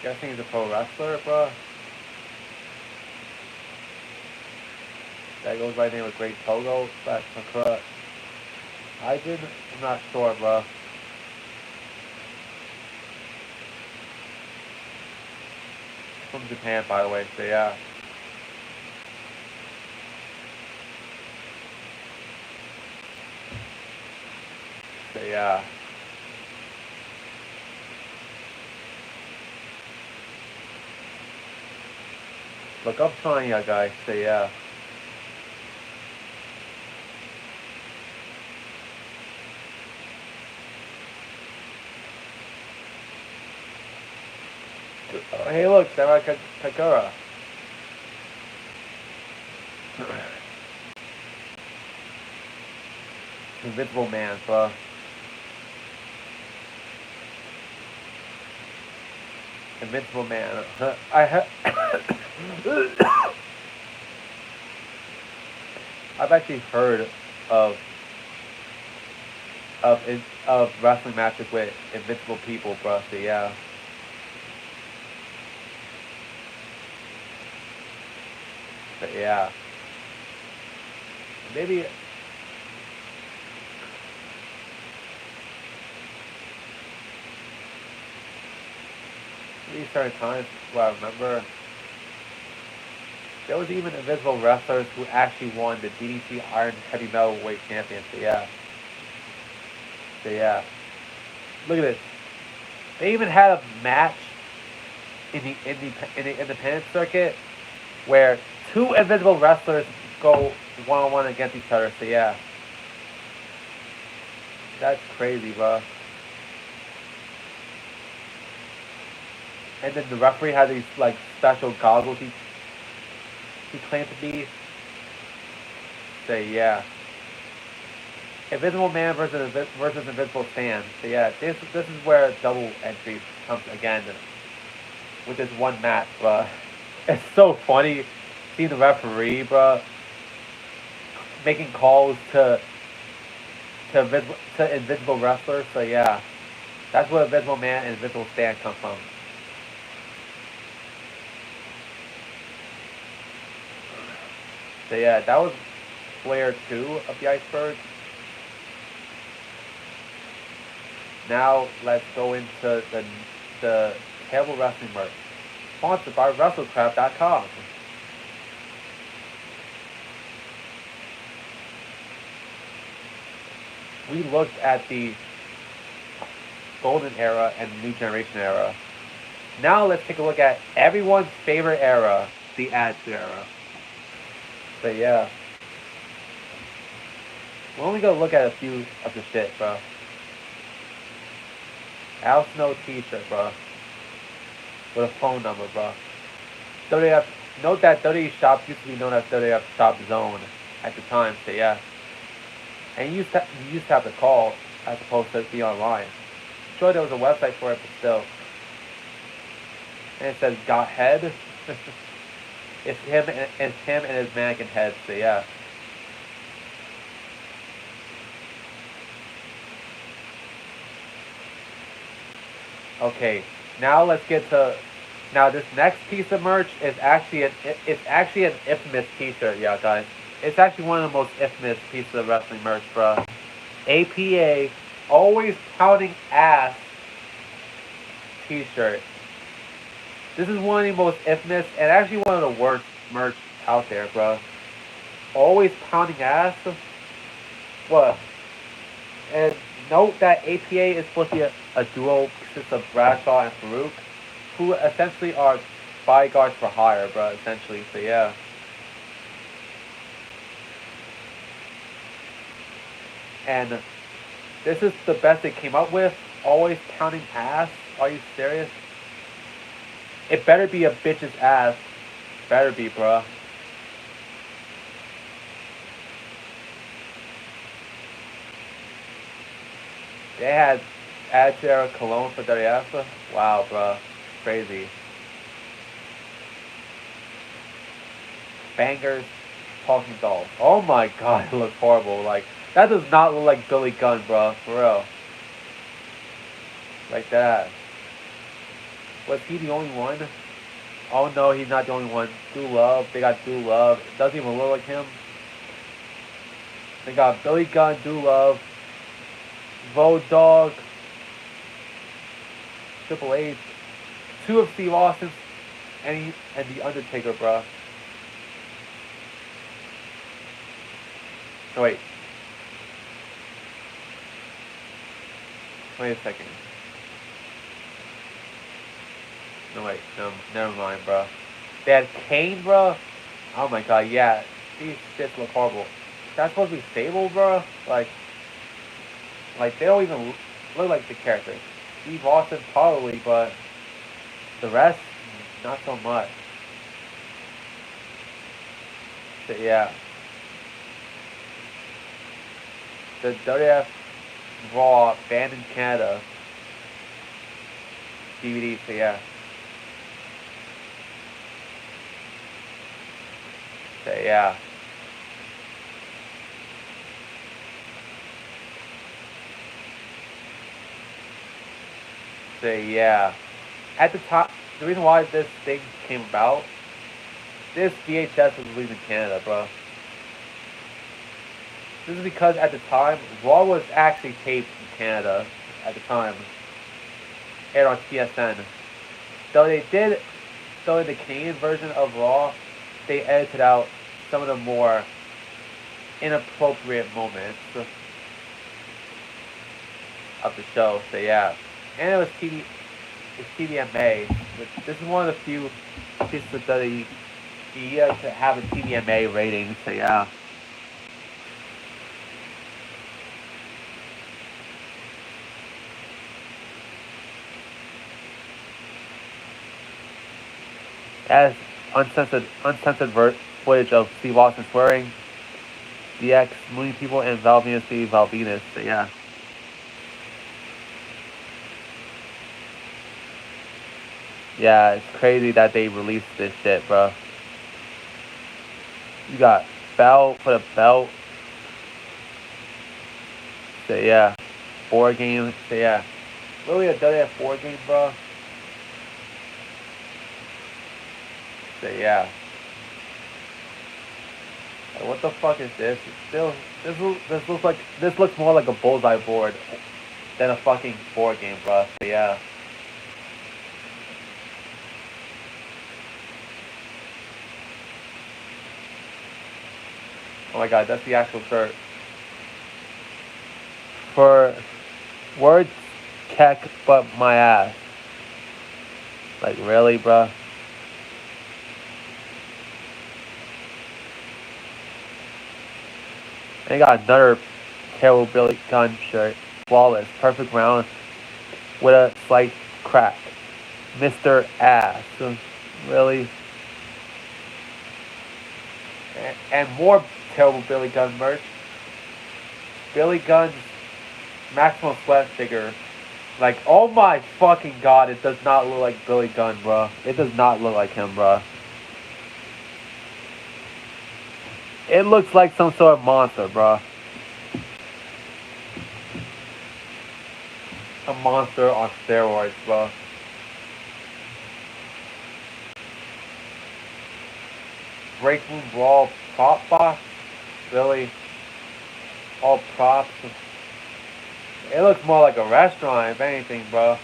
Guessing he's a pro wrestler, bro. That goes by the name of Great Togo / Sakura. I'm not sure, bro. From Japan, by the way. So yeah. So yeah. Look, I'm trying, ya guys. So yeah. Hey, look, Sarah Kakura. Invincible Man, bro. Invincible Man. I've actually heard of of wrestling matches with invincible people, bro. So yeah. But yeah. Maybe these certain times where I remember there was even invisible wrestlers who actually won the DDT Iron Heavy Metalweight Champion. So yeah. So yeah. Look at this. They even had a match in the independent circuit where two invisible wrestlers go one on one against each other. So yeah. That's crazy, bro. And then the referee had these like special goggles. he claimed to be. So yeah, Invisible Man versus Invisible Stan. So yeah, this is where double entry comes again with this one match, bruh. It's so funny seeing the referee, bruh, making calls to invisible wrestlers. So yeah, that's where Invisible Man and Invisible Stan come from. So yeah, that was player 2 of the Iceberg. Now let's go into the terrible wrestling merch, sponsored by WrestleCraft.com. We looked at the golden era and new generation era. Now let's take a look at everyone's favorite era, the Attitude Era. So yeah, we're only gonna look at a few of the shit, bro. Al Snow T-shirt, bro, with a phone number, bro. WF. Note that WWE Shop used to be known as WF Shop Zone at the time. So yeah, and you used to have to call as opposed to be online. Sure, there was a website for it, but still. And it says got head. It's him and his mannequin head. So yeah. Okay, now let's get to. Now this next piece of merch is actually an infamous T-shirt, yeah, guys. It's actually one of the most infamous pieces of wrestling merch, bro. APA, always pounding ass T-shirt. This is one of the most infamous and actually one of the worst merch out there, bro. Always pounding ass. What? And note that APA is supposed to be a duo consists of Bradshaw and Farouk, who essentially are bodyguards for hire, bro, essentially. So yeah. And this is the best they came up with. Always pounding ass. Are you serious? It better be a bitch's ass. Better be, bruh. They had Attitude Era cologne for WF. Wow, bruh. Crazy. Bangers, talking dolls. Oh my god, it looks horrible. Like, that does not look like Billy Gunn, bruh. For real. Like that. Was he the only one? Oh no, he's not the only one. Do Love. They got Do Love. It doesn't even look like him. They got Billy Gunn, Do Love, Road Dogg, Triple H, 2 of Steve Austin's, and The Undertaker, bro. No, wait. Wait a second. No, wait. No, never mind, bro. They had Kane, bro. Oh my god, yeah. These shits look horrible. That's supposed to be Sable, bro? Like they don't even look like the characters. Steve Austin probably, but the rest, not so much. So yeah. The WF Raw banned in Canada DVD, so yeah. So yeah. So yeah. At the top, the reason why this thing came about, this VHS was released in Canada, bro. This is because at the time, Raw was actually taped in Canada at the time. Aired on TSN. So they did, so in the Canadian version of Raw, they edited out some of the more inappropriate moments of the show. So yeah. And it was TVMA. This is one of the few pieces of the year to have a TVMA rating. So yeah. As uncensored footage of Steve Austin swearing, DX, moving people, and Val Venus being Val Venus. So yeah. Yeah, it's crazy that they released this shit, bro. You got belt for the belt. So yeah. Board game. So yeah. Really a WF board game, bro. So yeah. Like, what the fuck is this? It's still this looks more like a bullseye board than a fucking board game, bro. So yeah. Oh my god, that's the actual shirt. For words, keck, but my ass. Like, really, bro? And they got another terrible Billy Gunn shirt. Flawless, perfect round with a slight crack. Mr. Ass. Really? And more terrible Billy Gunn merch. Billy Gunn's Maximum Sweat figure. Like, oh my fucking god, it does not look like Billy Gunn, bro. It does not look like him, bro. It looks like some sort of monster, bro. A monster on steroids, bro. Break Room Brawl prop box? Really? All props? It looks more like a restaurant, if anything, bro.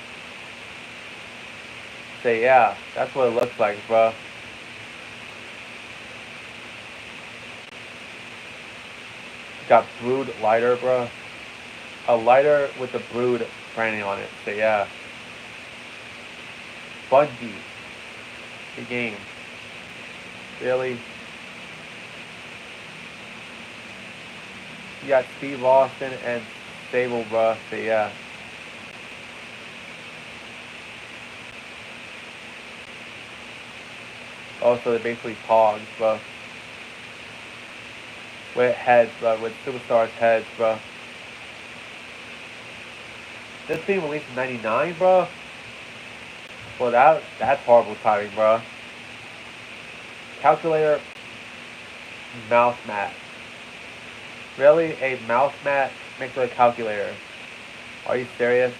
Say, yeah, that's what it looks like, bro. Got Brood lighter, bro. A lighter with the Brood branding on it. Say, yeah. Bungie. The game. Really? You got Steve Austin and Sable, bro. So yeah. Also, they're basically pogs, bro. With heads, bro. With superstars' heads, bro. This being released in '99, bro. Well, that's horrible timing, bro. Calculator mouse mat. Really? A mouse mat mixed with a calculator? Are you serious?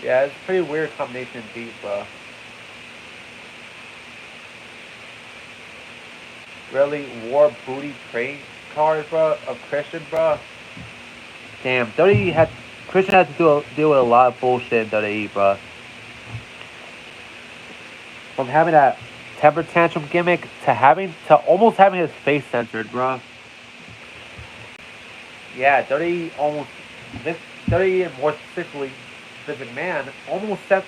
Yeah, it's a pretty weird combination indeed, bro. Really? War booty trading cards, bro? Of Christian, bro? Damn, Christian had to deal with a lot of bullshit in WWE, bro. From having that temper tantrum gimmick to almost having his face censored, bro. Yeah, WWE and more specifically Vince McMahon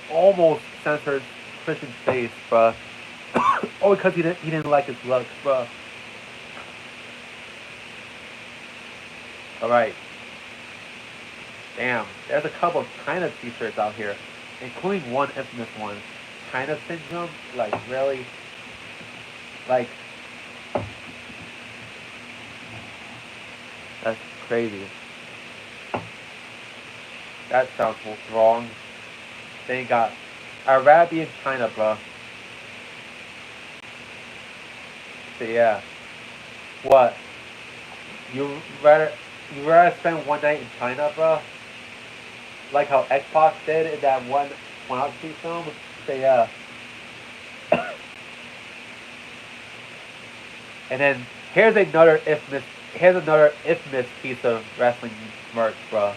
almost censored Christian's face, bro. Oh, because he didn't like his looks, bro. All right. Damn, there's a couple of China t-shirts out here, including one infamous one. China Syndrome? Like, really? Like, that's crazy. That sounds wrong. Then you got Arabian China, bro. So yeah. What? You rather spend one night in China, bro? Like how X-Pac did in that one Odyssey film? So yeah. And then here's another infamous piece of wrestling merch, bro.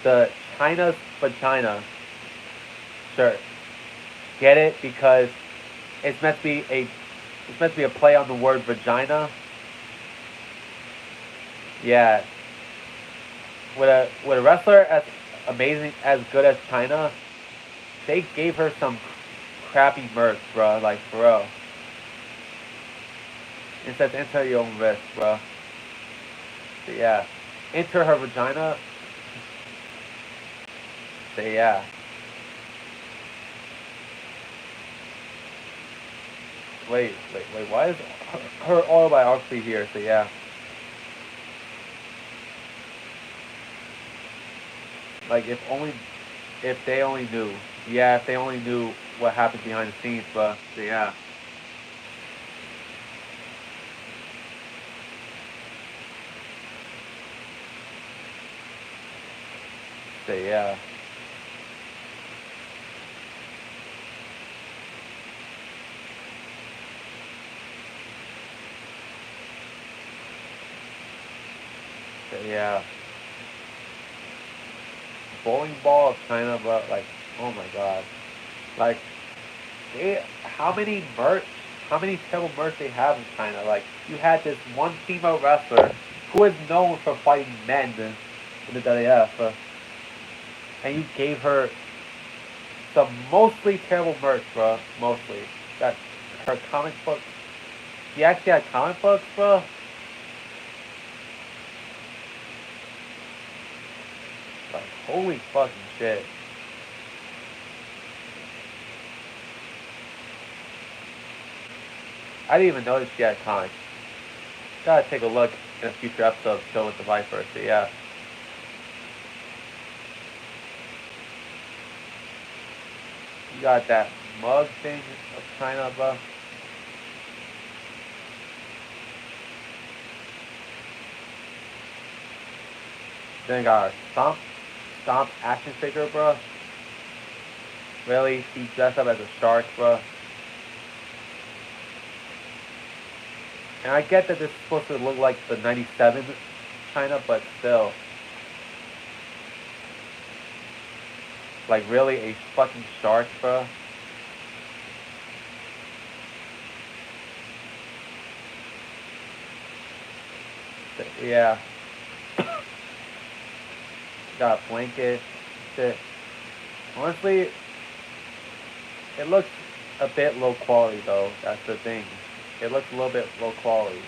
The China's Vagina shirt. Get it? Because it's meant to be a play on the word vagina. Yeah. With a wrestler as good as China, they gave her some crappy merch, bro. Like, for real. It says enter your own risk, bro. So yeah. Enter her vagina. So yeah. Wait. Why is her autobiography here? So yeah, like if they only knew. Yeah, if they only knew what happened behind the scenes, but so yeah, so yeah, so yeah. Bowling ball is kind of like, oh my god, like they how many terrible merch they have in China. Like you had this one female wrestler who is known for fighting men in the WWF, and you gave her some mostly terrible merch, bro. Mostly that her comic books. She actually had comic books, bro. Like holy fucking shit. I didn't even notice she had comics. Gotta take a look in a future episode of Show with the Viper. So yeah, you got that mug thing of China, bro. Then you got a stomp action figure, bro. Really, he dressed up as a shark, bro. And I get that this is supposed to look like the '97 China, but still, like really a fucking shark, bro. Yeah, got a blanket, shit. Honestly, it looks a bit low quality though. That's the thing. It looks a little bit low quality.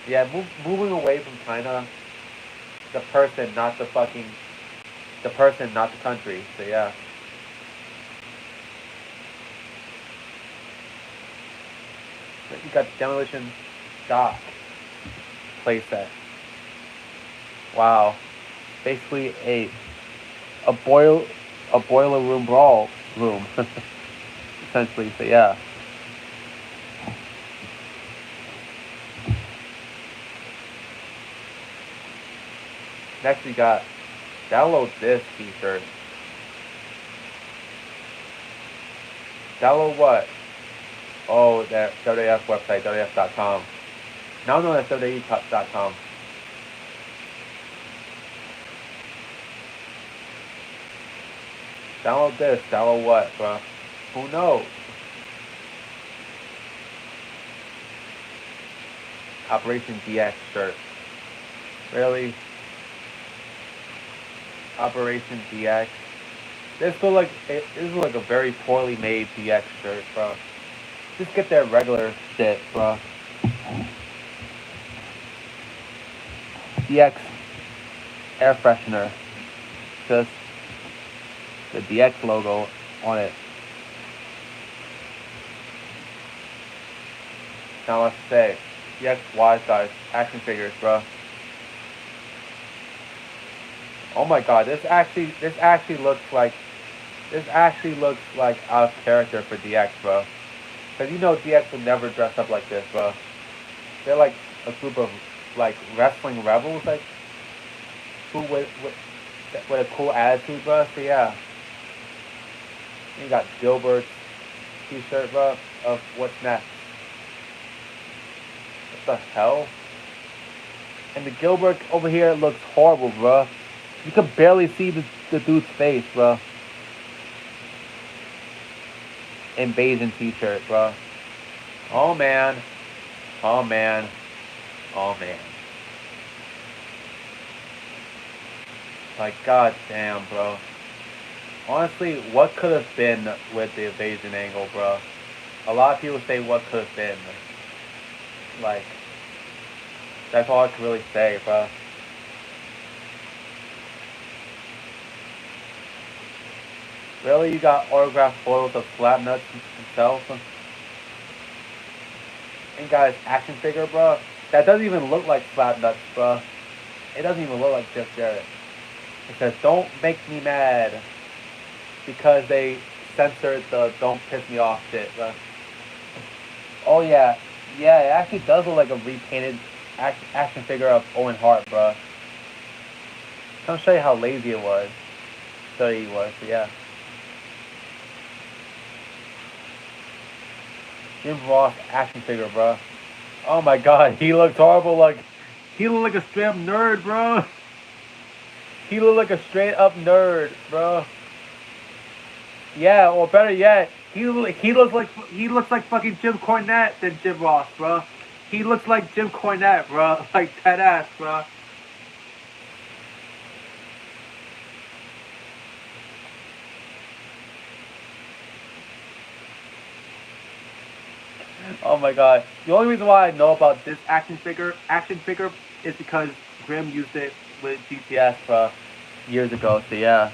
Yeah, moving away from China, the person, not the fucking, the person, not the country. So yeah, you got demolition dock playset. Wow, basically a boil a boiler room brawl room, essentially. So yeah. Next we got download this T-shirt. Download what? Oh, that WWF website, WWF.com. Now known as WWE.com. Download this. Download what, bro? Who knows? Operation DX shirt. Really? Operation DX. This is like a very poorly made DX shirt, bro. Just get that regular shit, bro. DX air freshener. Just the DX logo on it. Now let's say DX wide size action figures, bro. Oh my god, this actually looks like out of character for DX, bro. Cause you know DX would never dress up like this, bro. They're like a group of like wrestling rebels, like who with a cool attitude, bro. So yeah, you got Gilbert's T-shirt, bro. Of what's next? What the hell? And the Gilbert over here looks horrible, bro. You can barely see the dude's face, bro. Invasion T-shirt, bro. Oh man. Oh man. Oh man. Like god damn, bro. Honestly, what could have been with the invasion angle, bro? A lot of people say what could have been. Like, that's all I can really say, bro. Really, you got autographed photos of Slapnuts himself? and got his action figure, bro. That doesn't even look like Slapnuts, bro. It doesn't even look like Jeff Jarrett. It says, "Don't make me mad," because they censored the "Don't piss me off" shit, bro. Oh yeah, yeah. It actually does look like a repainted action figure of Owen Hart, bro. I'll show you how lazy it was. Dirty he was, so yeah. Jim Ross action figure, bro. Oh my god, he looks horrible. Like, he looked like a straight up nerd, bro. He looked like a straight up nerd, bro. Yeah, or better yet, he looks like fucking Jim Cornette than Jim Ross, bro. He looks like Jim Cornette, bro. Like dead ass, bro. Oh my god. The only reason why I know about this action figure is because Grimm used it with GTS years ago. So yeah.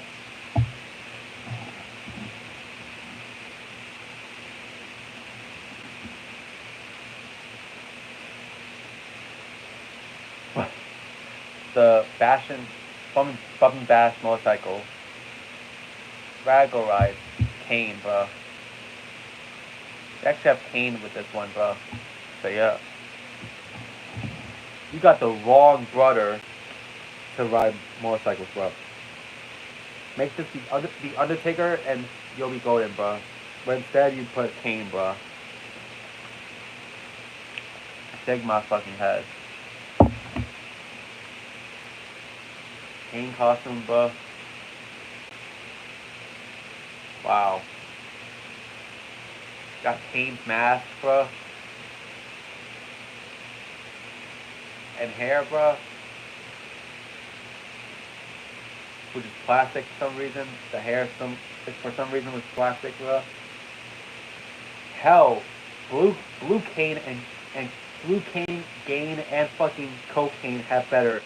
The Bump and Bash motorcycle. Radical Ride. Kane, bro. They actually have Kane with this one, bro. So yeah. You got the wrong brother to ride motorcycles, bro. Make this the Undertaker and you'll be golden, bro. But instead you put Kane, bro. Shake my fucking head. Kane costume, bro. Wow. Got Kane's mask, bro. And hair, bro. Which is plastic for some reason. The hair for some reason was plastic, bro. Hell, blue Kane and blue Kane, Gain, and fucking Cocaine have better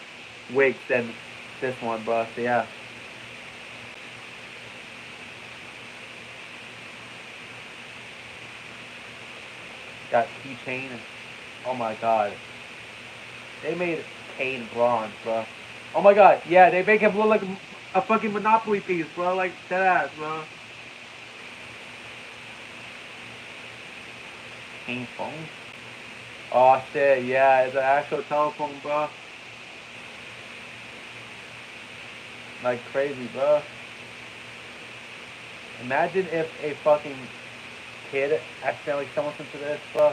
wigs than this one, bro. So yeah. Got keychain. Oh my god. They made Kane bronze, bro. Oh my god, yeah, they make him look like a fucking Monopoly piece, bro. Like dead ass, bro. Kane phone? Oh shit, yeah, it's an actual telephone, bro. Like crazy, bro. Imagine if a fucking kid accidentally stumbles into this, bro.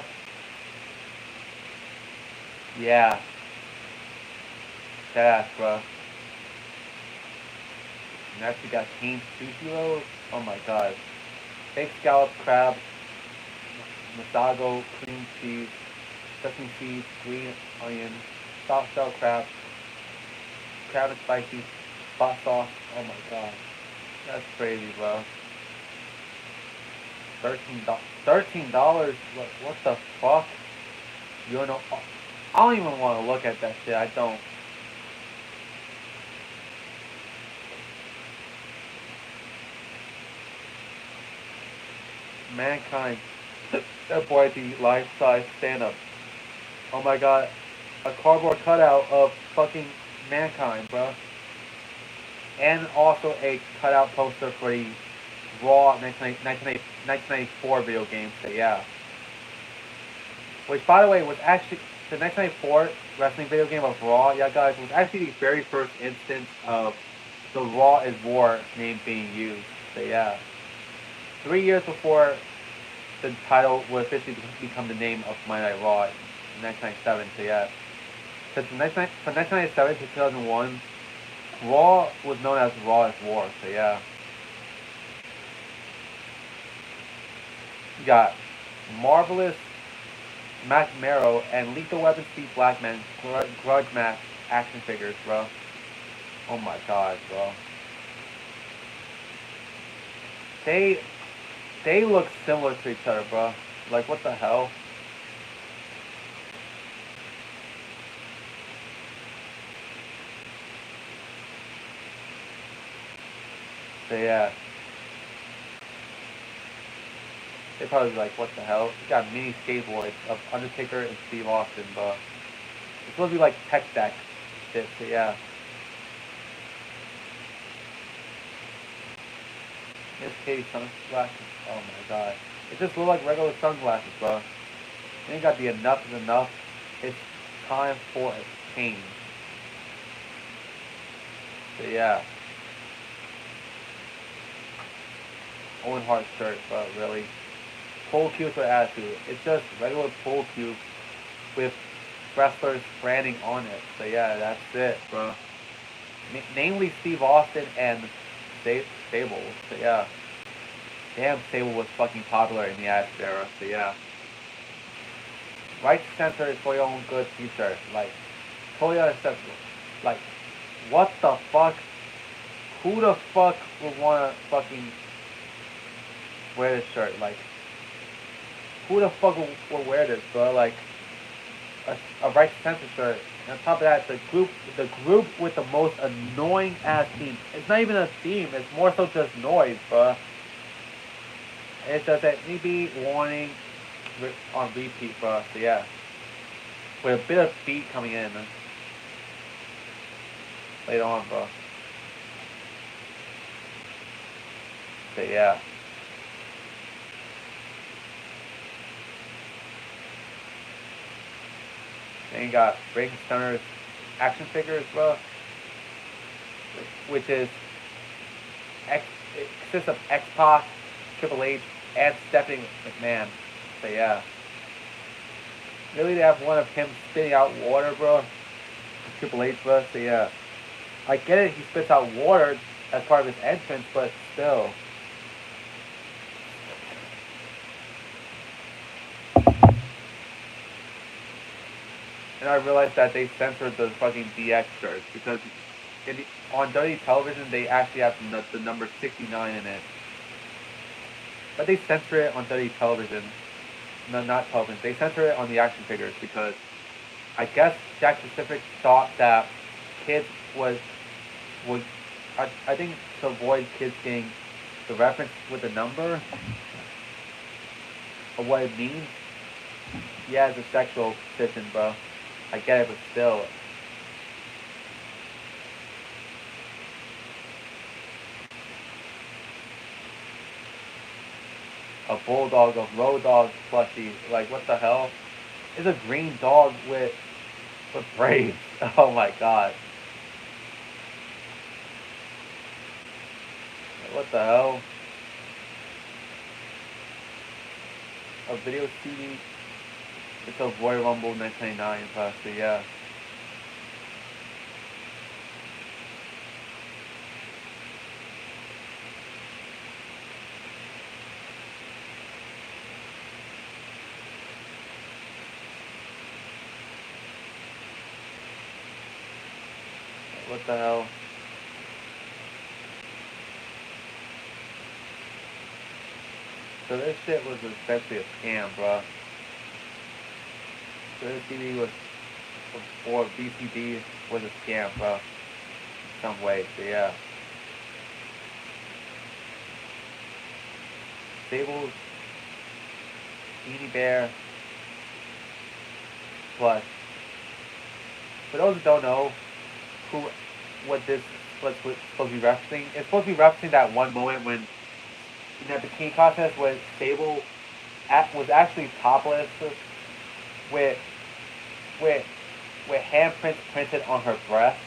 Yeah. Dead ass, bro. Next we got Kane's sushi rolls. Oh my god. Baked scallop crab, Masago, cream cheese, sesame seeds, green onion, soft shell crab, crab and spicy, hot sauce. Oh my god. That's crazy, bro. $13. What the fuck? You know, I don't even want to look at that shit. I don't. Mankind. That boy the life-size stand-up. Oh my god. A cardboard cutout of fucking Mankind, bro. And also a cutout poster for the Raw 1994 video game. So yeah. Which, by the way, was actually the 1994 wrestling video game of Raw. Yeah, guys, was actually the very first instance of the Raw is War name being used. So yeah. 3 years before the title would officially become the name of Monday Night Raw in 1997. So yeah. From 1997 to 2001, Raw was known as Raw is War. So yeah. You got Marvelous, Mac Marrow, and Lethal Weapon Steve Blackman grudge match action figures, bro. Oh my god, bro. They they look similar to each other, bro. Like what the hell? So yeah. They probably be like, what the hell? You got mini skateboards of Undertaker and Steve Austin, but it's supposed to be like tech deck shit, so yeah. Here's Katie sunglasses. Oh my god. It just look like regular sunglasses, bro. They ain't got the enough is enough. It's time for a change. So yeah. Owen Hart shirt, but really. Pool cubes with attitude. It's just regular pool cubes with wrestlers branding on it. So yeah, that's it, bro. Namely Steve Austin and Sable. So yeah. Damn, Sable was fucking popular in the Attitude Era. So yeah. Right to censor is for your own good t-shirt. Like, totally unacceptable. Like, what the fuck? Who the fuck would wanna fucking wear this shirt? Like, who the fuck will wear this, bro? Like, a right to censor shirt. And on top of that, the group with the most annoying ass theme. It's not even a theme. It's more so just noise, bro. It says that maybe warning on repeat, bro. So yeah, with a bit of beat coming in later on, bro. So yeah. Then you got Ring Stunner's action figures, bro, which is it consists of X-Pac, Triple H, and Stephanie McMahon. So yeah. Really, they have one of him spitting out water, bro. Triple H, bro. So yeah. I get it, he spits out water as part of his entrance, but still. And I realized that they censored the fucking DX shirts because on WWE television they actually have the number 69 in it. But they censor it on WWE television. No, not television. They censor it on the action figures because I guess Jack Pacific thought that kids would I think to avoid kids getting the reference with the number of what it means. Yeah, it's a sexual position, bro. I get it, but still. A bulldog, a road dog plushie. Like, what the hell? It's a green dog with braids. Oh my god. What the hell? A video CD. It's a Royal Rumble 1999 possibly, yeah. What the hell? So this shit was essentially a scam, bro. So this CD was, or BCD was a scam, bro. In some way, so yeah. Sable's Beanie Bear plus. For those who don't know what this was supposed to be referencing, it's supposed to be referencing that one moment when in that bikini contest when Sable was actually topless with handprints printed on her breast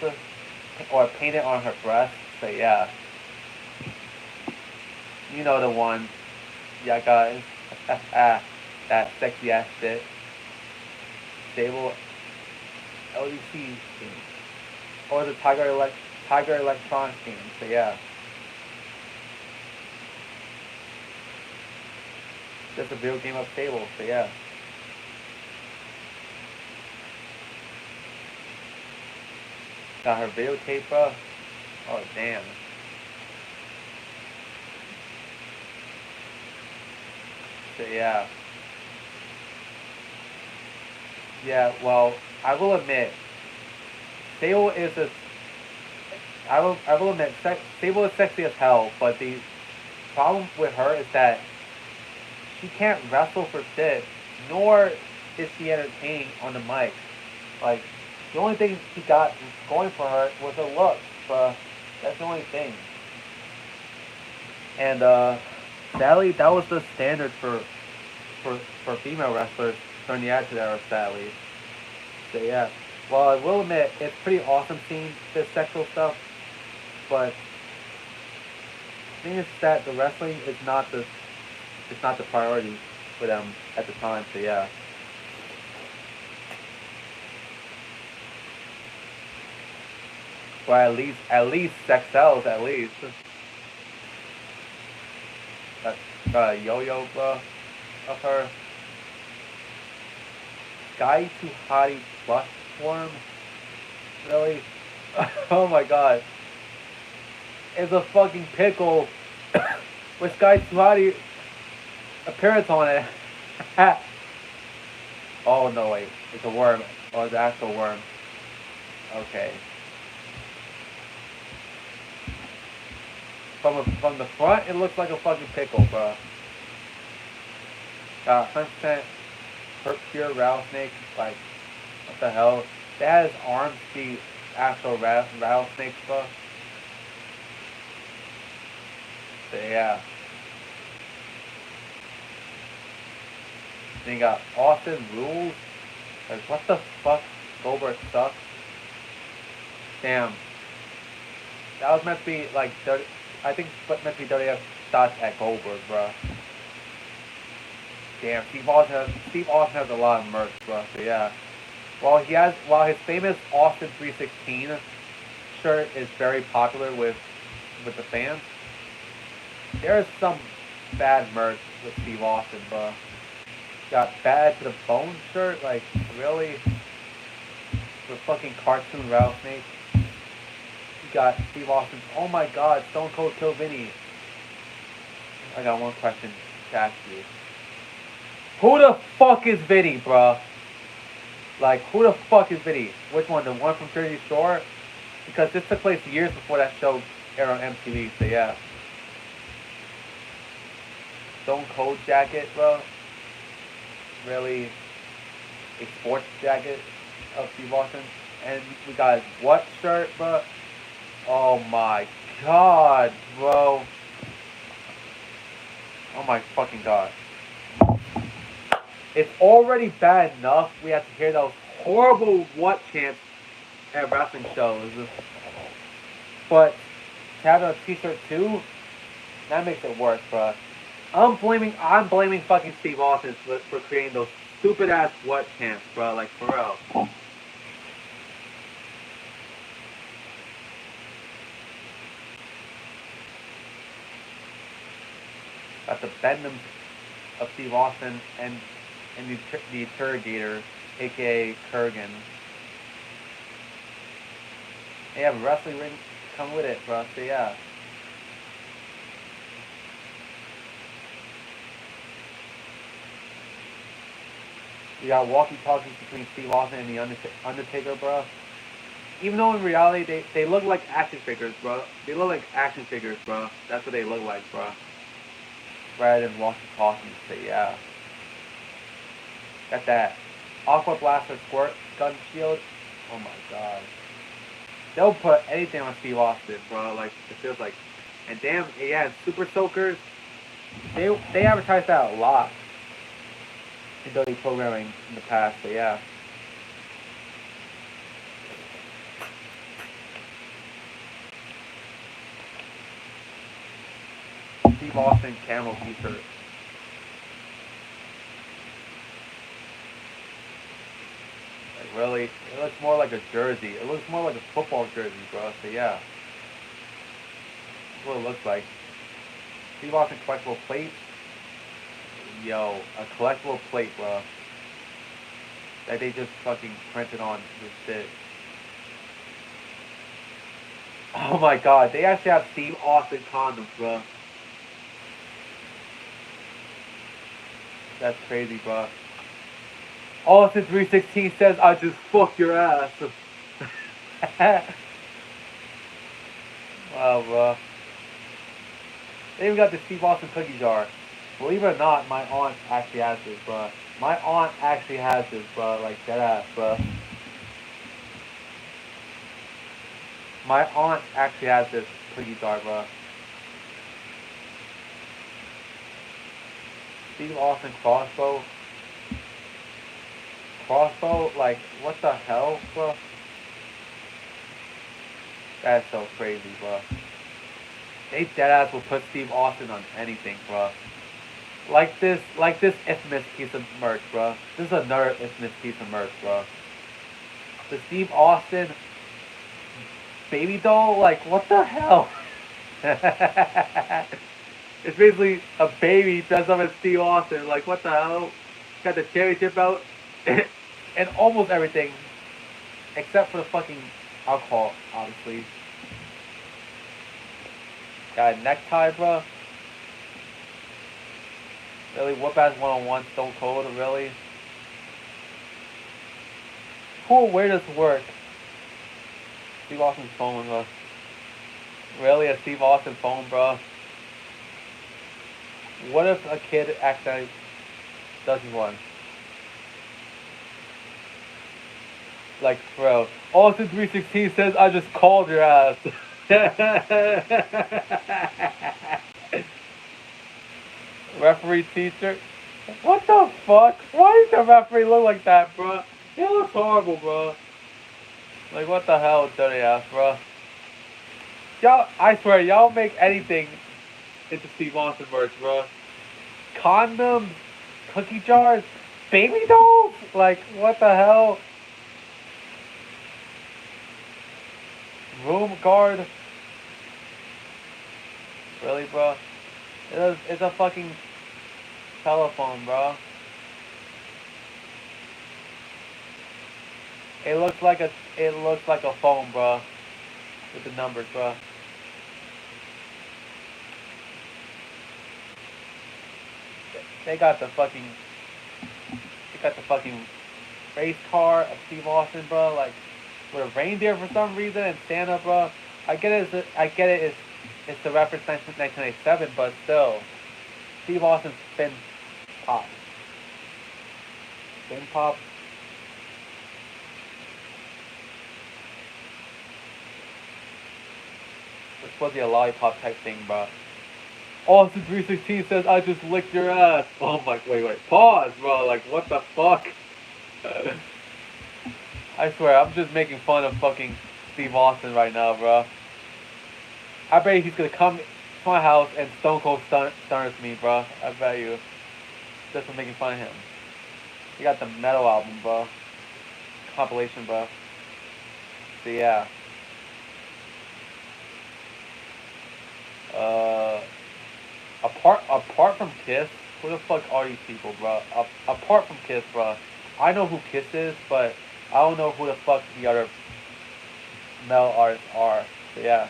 or painted on her breast. So yeah, you know the one. Yeah, guys, that sexy ass shit. Sable LDC game or the Tiger Electronics game. So yeah. Just a video game of Sable, so yeah. Got her videotape, bro. Oh, damn. So yeah. Yeah, well, I will admit, Sable is a... I will admit, Sable is sexy as hell, but the problem with her is that she can't wrestle for shit, nor is she entertaining on the mic. Like, the only thing she got going for her was her looks, but that's the only thing. And sadly, that was the standard for female wrestlers during the Attitude Era, sadly. So yeah. Well, I will admit it's pretty awesome seeing this sexual stuff, but the thing is that the wrestling is not the it's not the priority for them at the time. So yeah. Well, at least sex sells at least. That yo-yo of her. Sky Too Hottie plus form? Really? Oh my god. It's a fucking pickle with Sky Too Hottie appearance on it. Oh no, wait. It's a worm. Oh, it's an actual worm. Okay. From the front, it looks like a fucking pickle, bro. 100% pure rattlesnake. Like, what the hell? They had his arms be actual rattlesnakes, bro. So yeah. Then you got Austin Rules. Like, what the fuck? Goldberg sucks. Damn. That was meant to be like 30. I think it's meant to be 30 shots at Goldberg, bro. Damn, Steve Austin has a lot of merch, bro. So yeah. While his famous Austin 316 shirt is very popular with the fans, there's some bad merch with Steve Austin, bro. Got Bad to the Bone shirt, like really? With fucking cartoon rattlesnake. You got Steve Austin's oh my god, Stone Cold Kill Vinny. I got one question to ask you. Who the fuck is Vinny, bro? Like, who the fuck is Vinny? Which one? The one from Jersey Shore? Because this took place years before that show aired on MTV, so yeah. Stone Cold jacket, bro. Really? A sports jacket of Steve Austin. And we got his what shirt, bro? Oh my god, bro. Oh my fucking god. It's already bad enough we have to hear those horrible what chants at wrestling shows. But to have it on a t-shirt too, that makes it worse, bro. I'm blaming fucking Steve Austin for creating those stupid ass what chants, bro. Like, for real. Got the Bendhams of Steve Austin and the Interrogator, aka Kurgan. They have a wrestling ring come with it, bro. So yeah. You got walkie-talkies between Steve Austin and the Undertaker, bro. Even though in reality they look like action figures, bro. They look like action figures, bro. That's what they look like, bro. Rather than walkie-talkies, so yeah. Got that Aqua Blaster Squirt Gun Shield. Oh my god. They'll put anything on Steve Austin, bro. Like, it feels like. And damn, yeah, Super Soakers. They advertise that a lot in WWE programming in the past, so yeah. Steve Austin camel t-shirt. Like, really, it looks more like a jersey. It looks more like a football jersey, bro. So yeah, that's what it looks like. Steve Austin collectible plate. Yo, a collectible plate, bro. That they just fucking printed on this shit. Oh my god, they actually have Steve Austin condoms, bro. That's crazy, bro. Austin 316 says, I just fucked your ass. Wow, bro. They even got the Steve Austin cookie jar. Believe it or not, my aunt actually has this, bro. My aunt actually has this, bro. Like, dead ass, bro. My aunt actually has this pretty dark, bro. Steve Austin crossbow. Crossbow? Like, what the hell, bro? That's so crazy, bro. They deadass will put Steve Austin on anything, bro. Like this infamous piece of merch, bro. This is another infamous piece of merch, bro. The Steve Austin baby doll, like, what the hell? It's basically a baby dressed up as Steve Austin. Like, what the hell? Got the cherry tip out, and almost everything, except for the fucking alcohol, obviously. Got a necktie, bro. Really, whoop ass 1-on-1 Stone Cold, really? Who will wear this to work? Steve Austin's phone, bro. Really, a Steve Austin phone, bro? What if a kid accidentally does one? Like, bro, Austin 316 says I just called your ass. Referee teacher. What the fuck? Why does the referee look like that, bro? He looks horrible, bro. Like, what the hell, dirty ass, bro? Y'all, I swear, y'all make anything into Steve Austin merch, bro. Condoms, cookie jars, baby dolls? Like, what the hell? Room guard? Really, bro? It's a fucking telephone, bro. It looks like a phone, bro. With the numbers, bro. They got the fucking race car of Steve Austin, bro. Like, with a reindeer for some reason and Santa, bro. I get it. It's the reference 1987, but still, Steve Austin's spin pop. Spin pop. It's supposed to be a lollipop type thing, bro. Austin 316 says I just licked your ass. Oh my, wait, pause, bro. Like, what the fuck? I swear, I'm just making fun of fucking Steve Austin right now, bro. I bet he's gonna come to my house and Stone Cold stunners me, bro. I bet you. Just for making fun of him. He got the metal album, bro. Compilation, bro. So yeah. Apart from Kiss, who the fuck are these people, bro? Apart from Kiss, bro. I know who Kiss is, but I don't know who the fuck the other metal artists are. So yeah.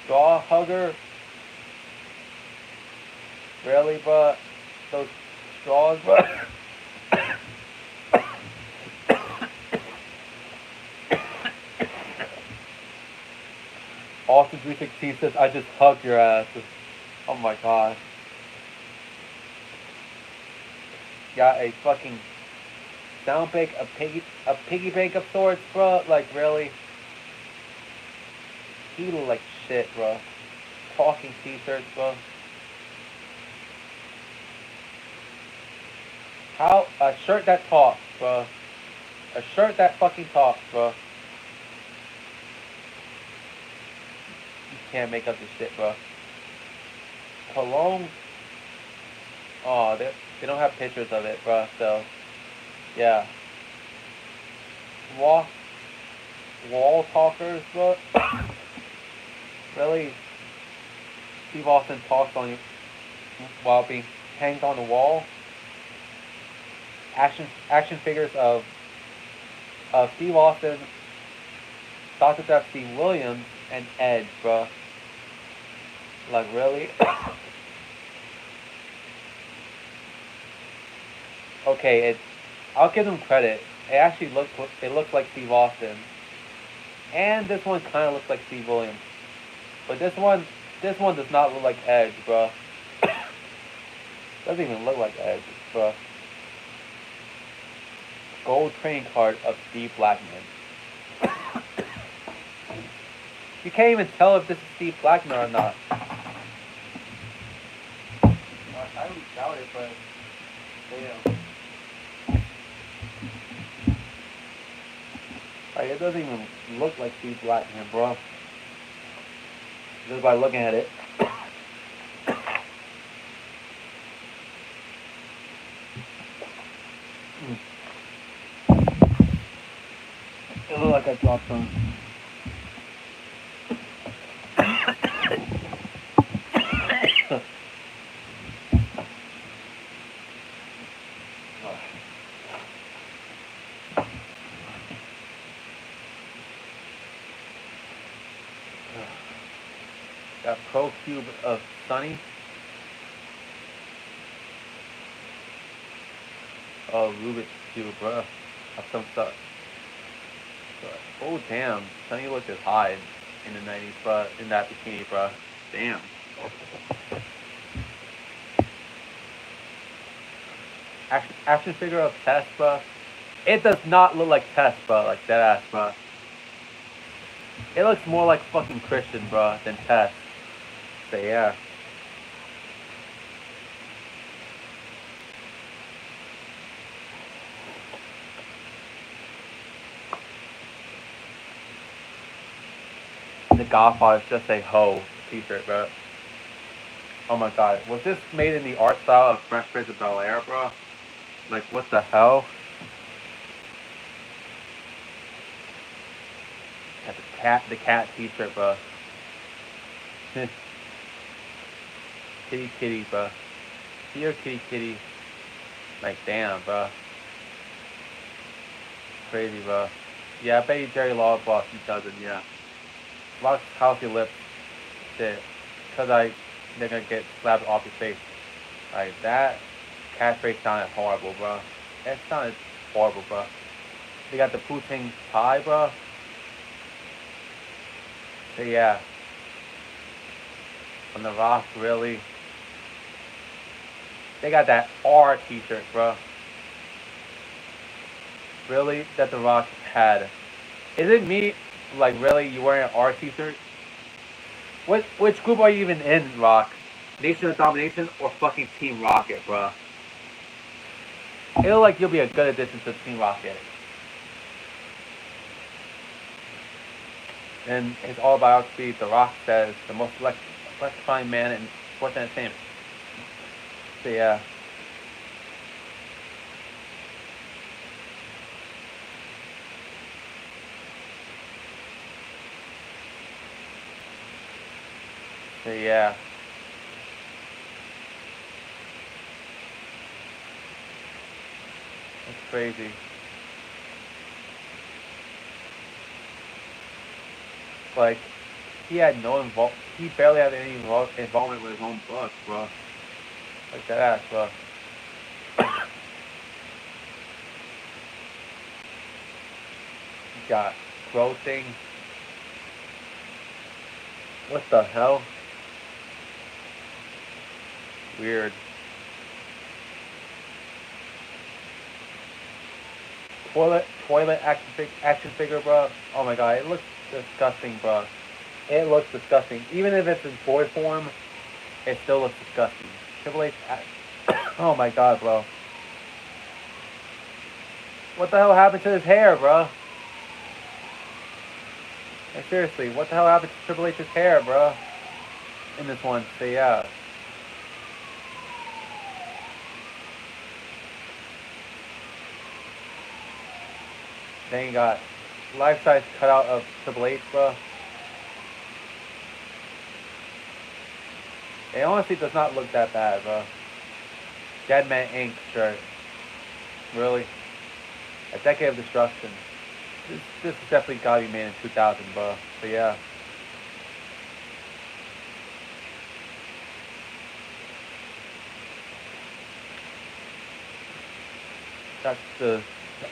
Straw Hugger? Really, bro? Those straws, bro? Austin 316 says, I just hugged your ass. Oh my god. Got a fucking sound bank, a piggy bank of sorts, bro. Like, really? He look like shit, bro. Talking t-shirts, bro. How? A shirt that talks, bro. A shirt that fucking talks, bro. You can't make up this shit, bro. Cologne? Oh, they don't have pictures of it, bro, so. Yeah. Wall talkers, bro. Really? Steve Austin talks on you while being hanged on the wall. Action figures of Steve Austin, Dr. Death Steve Williams, and Edge, bro. Like, really? Okay, I'll give them credit. It looks like Steve Austin. And this one kind of looks like Steve Williams. But this one This one does not look like Edge, bro. Doesn't even look like Edge, bro. Gold trading card of Steve Blackman. You can't even tell if this is Steve Blackman or not. I don't doubt it, but damn. Like, it doesn't even look like Steve Blackman, bro. Just by looking at it. It looked like I dropped some. Got Pro Cube of Sunny. Oh, Rubik's Cube, bro. Of some stuff. Oh, damn. Sunny looked as high in the 90s, bro. In that bikini, bro. Damn. Action figure of Tess, bro. It does not look like Tess, bro. Like that ass, bro. It looks more like fucking Christian, bro, than Tess. So yeah. The Godfather just a hoe t-shirt, bro. Oh my god. Was this made in the art style of Fresh Prince of Bel-Air, bro? Like, what the hell? Got the cat t-shirt, bro. Kitty, bro. Here, kitty. Like, damn, bro. Crazy, bro. Yeah, I bet you Jerry Lawboss, he doesn't, yeah. Lots of healthy lips. Shit. Because they're gonna get slapped off your face. Like, that catchphrase sounded horrible, bro. That sounded horrible, bro. They got the poutine pie, bro. So, yeah. On The Rock, really. They got that R t-shirt, bro. Really? That The Rock had. Is it me? Like, really? You wearing an R t-shirt? Which group are you even in, Rock? Nation of Domination or fucking Team Rocket, bro? It looks like you'll be a good addition to Team Rocket. In his autobiography, The Rock says, the most electrifying man in sports entertainment. So, yeah. So, yeah. It's crazy. Like, he had no he barely had any involvement with his own book, bro. Like that ass, bro. He got crow things. What the hell? Weird. Toilet action figure, bro. Oh my god, it looks disgusting, bro. It looks disgusting. Even if it's in toy form, it still looks disgusting. Triple H. Oh my god, bro. What the hell happened to his hair, bro? Like, seriously, what the hell happened to Triple H's hair, bro? In this one, so yeah. Then you got life-size cutout of Triple H, bro. It honestly does not look that bad, bro. Dead Man Inc. shirt. Really? A Decade of Destruction. This is definitely gotta be made in 2000, bro. So yeah. That's the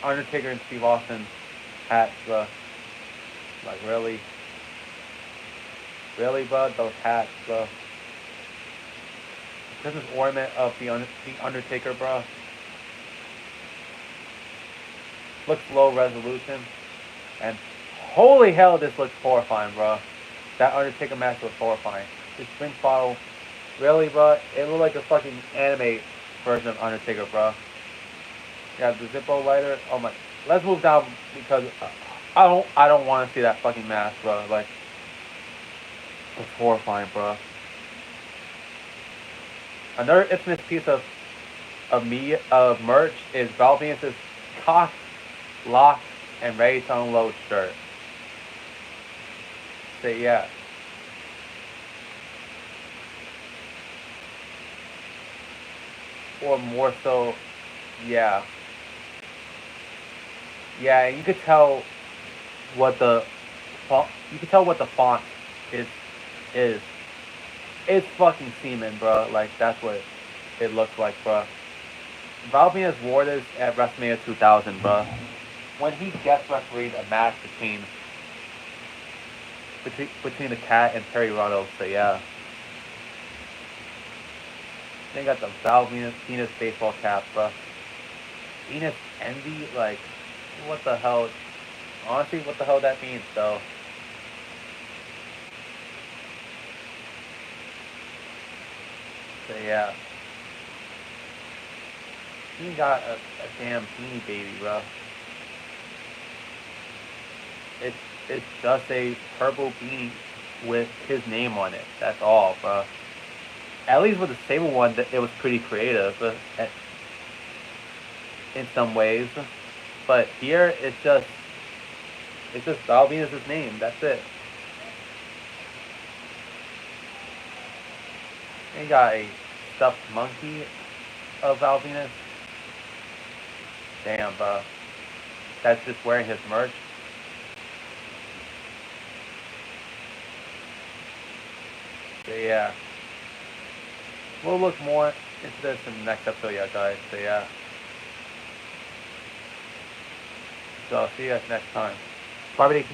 Undertaker and Steve Austin hats, bro. Like, really? Really, bro? Those hats, bro. This is ornament of the Undertaker, bro. Looks low resolution. And holy hell, this looks horrifying, bro. That Undertaker mask looks horrifying. This drink bottle, really, bro? It looked like a fucking anime version of Undertaker, bro. Yeah, the Zippo lighter. Oh my. Let's move down because I don't want to see that fucking mask, bro. Like, it's horrifying, bro. Another infamous piece of merch is Val Venus's cocked, locked, and ready to unload shirt. So yeah. Or more so, yeah. Yeah, and you could tell what the font, you could tell what the font is is. It's fucking semen, bro. Like that's what it looks like, bro. Val Venus wore this at WrestleMania 2000, bro. When he guest refereed a match between the Cat and Perry Ruddle. So yeah, they got the Val Venus baseball cap, bro. Venus envy, like what the hell? Honestly, what the hell that means, though. So yeah, he got a damn beanie baby, bro. It's it's just a purple beanie with his name on it. That's all, bro. At least with the Sable one, it was pretty creative in some ways. But here, it's just Val Venus' name. That's it. And got a stuffed monkey of Val Venus. Damn, bro. That's just wearing his merch. So yeah, we'll look more into this in the next episode, yeah, guys. So yeah. So I'll see you guys next time. Barbie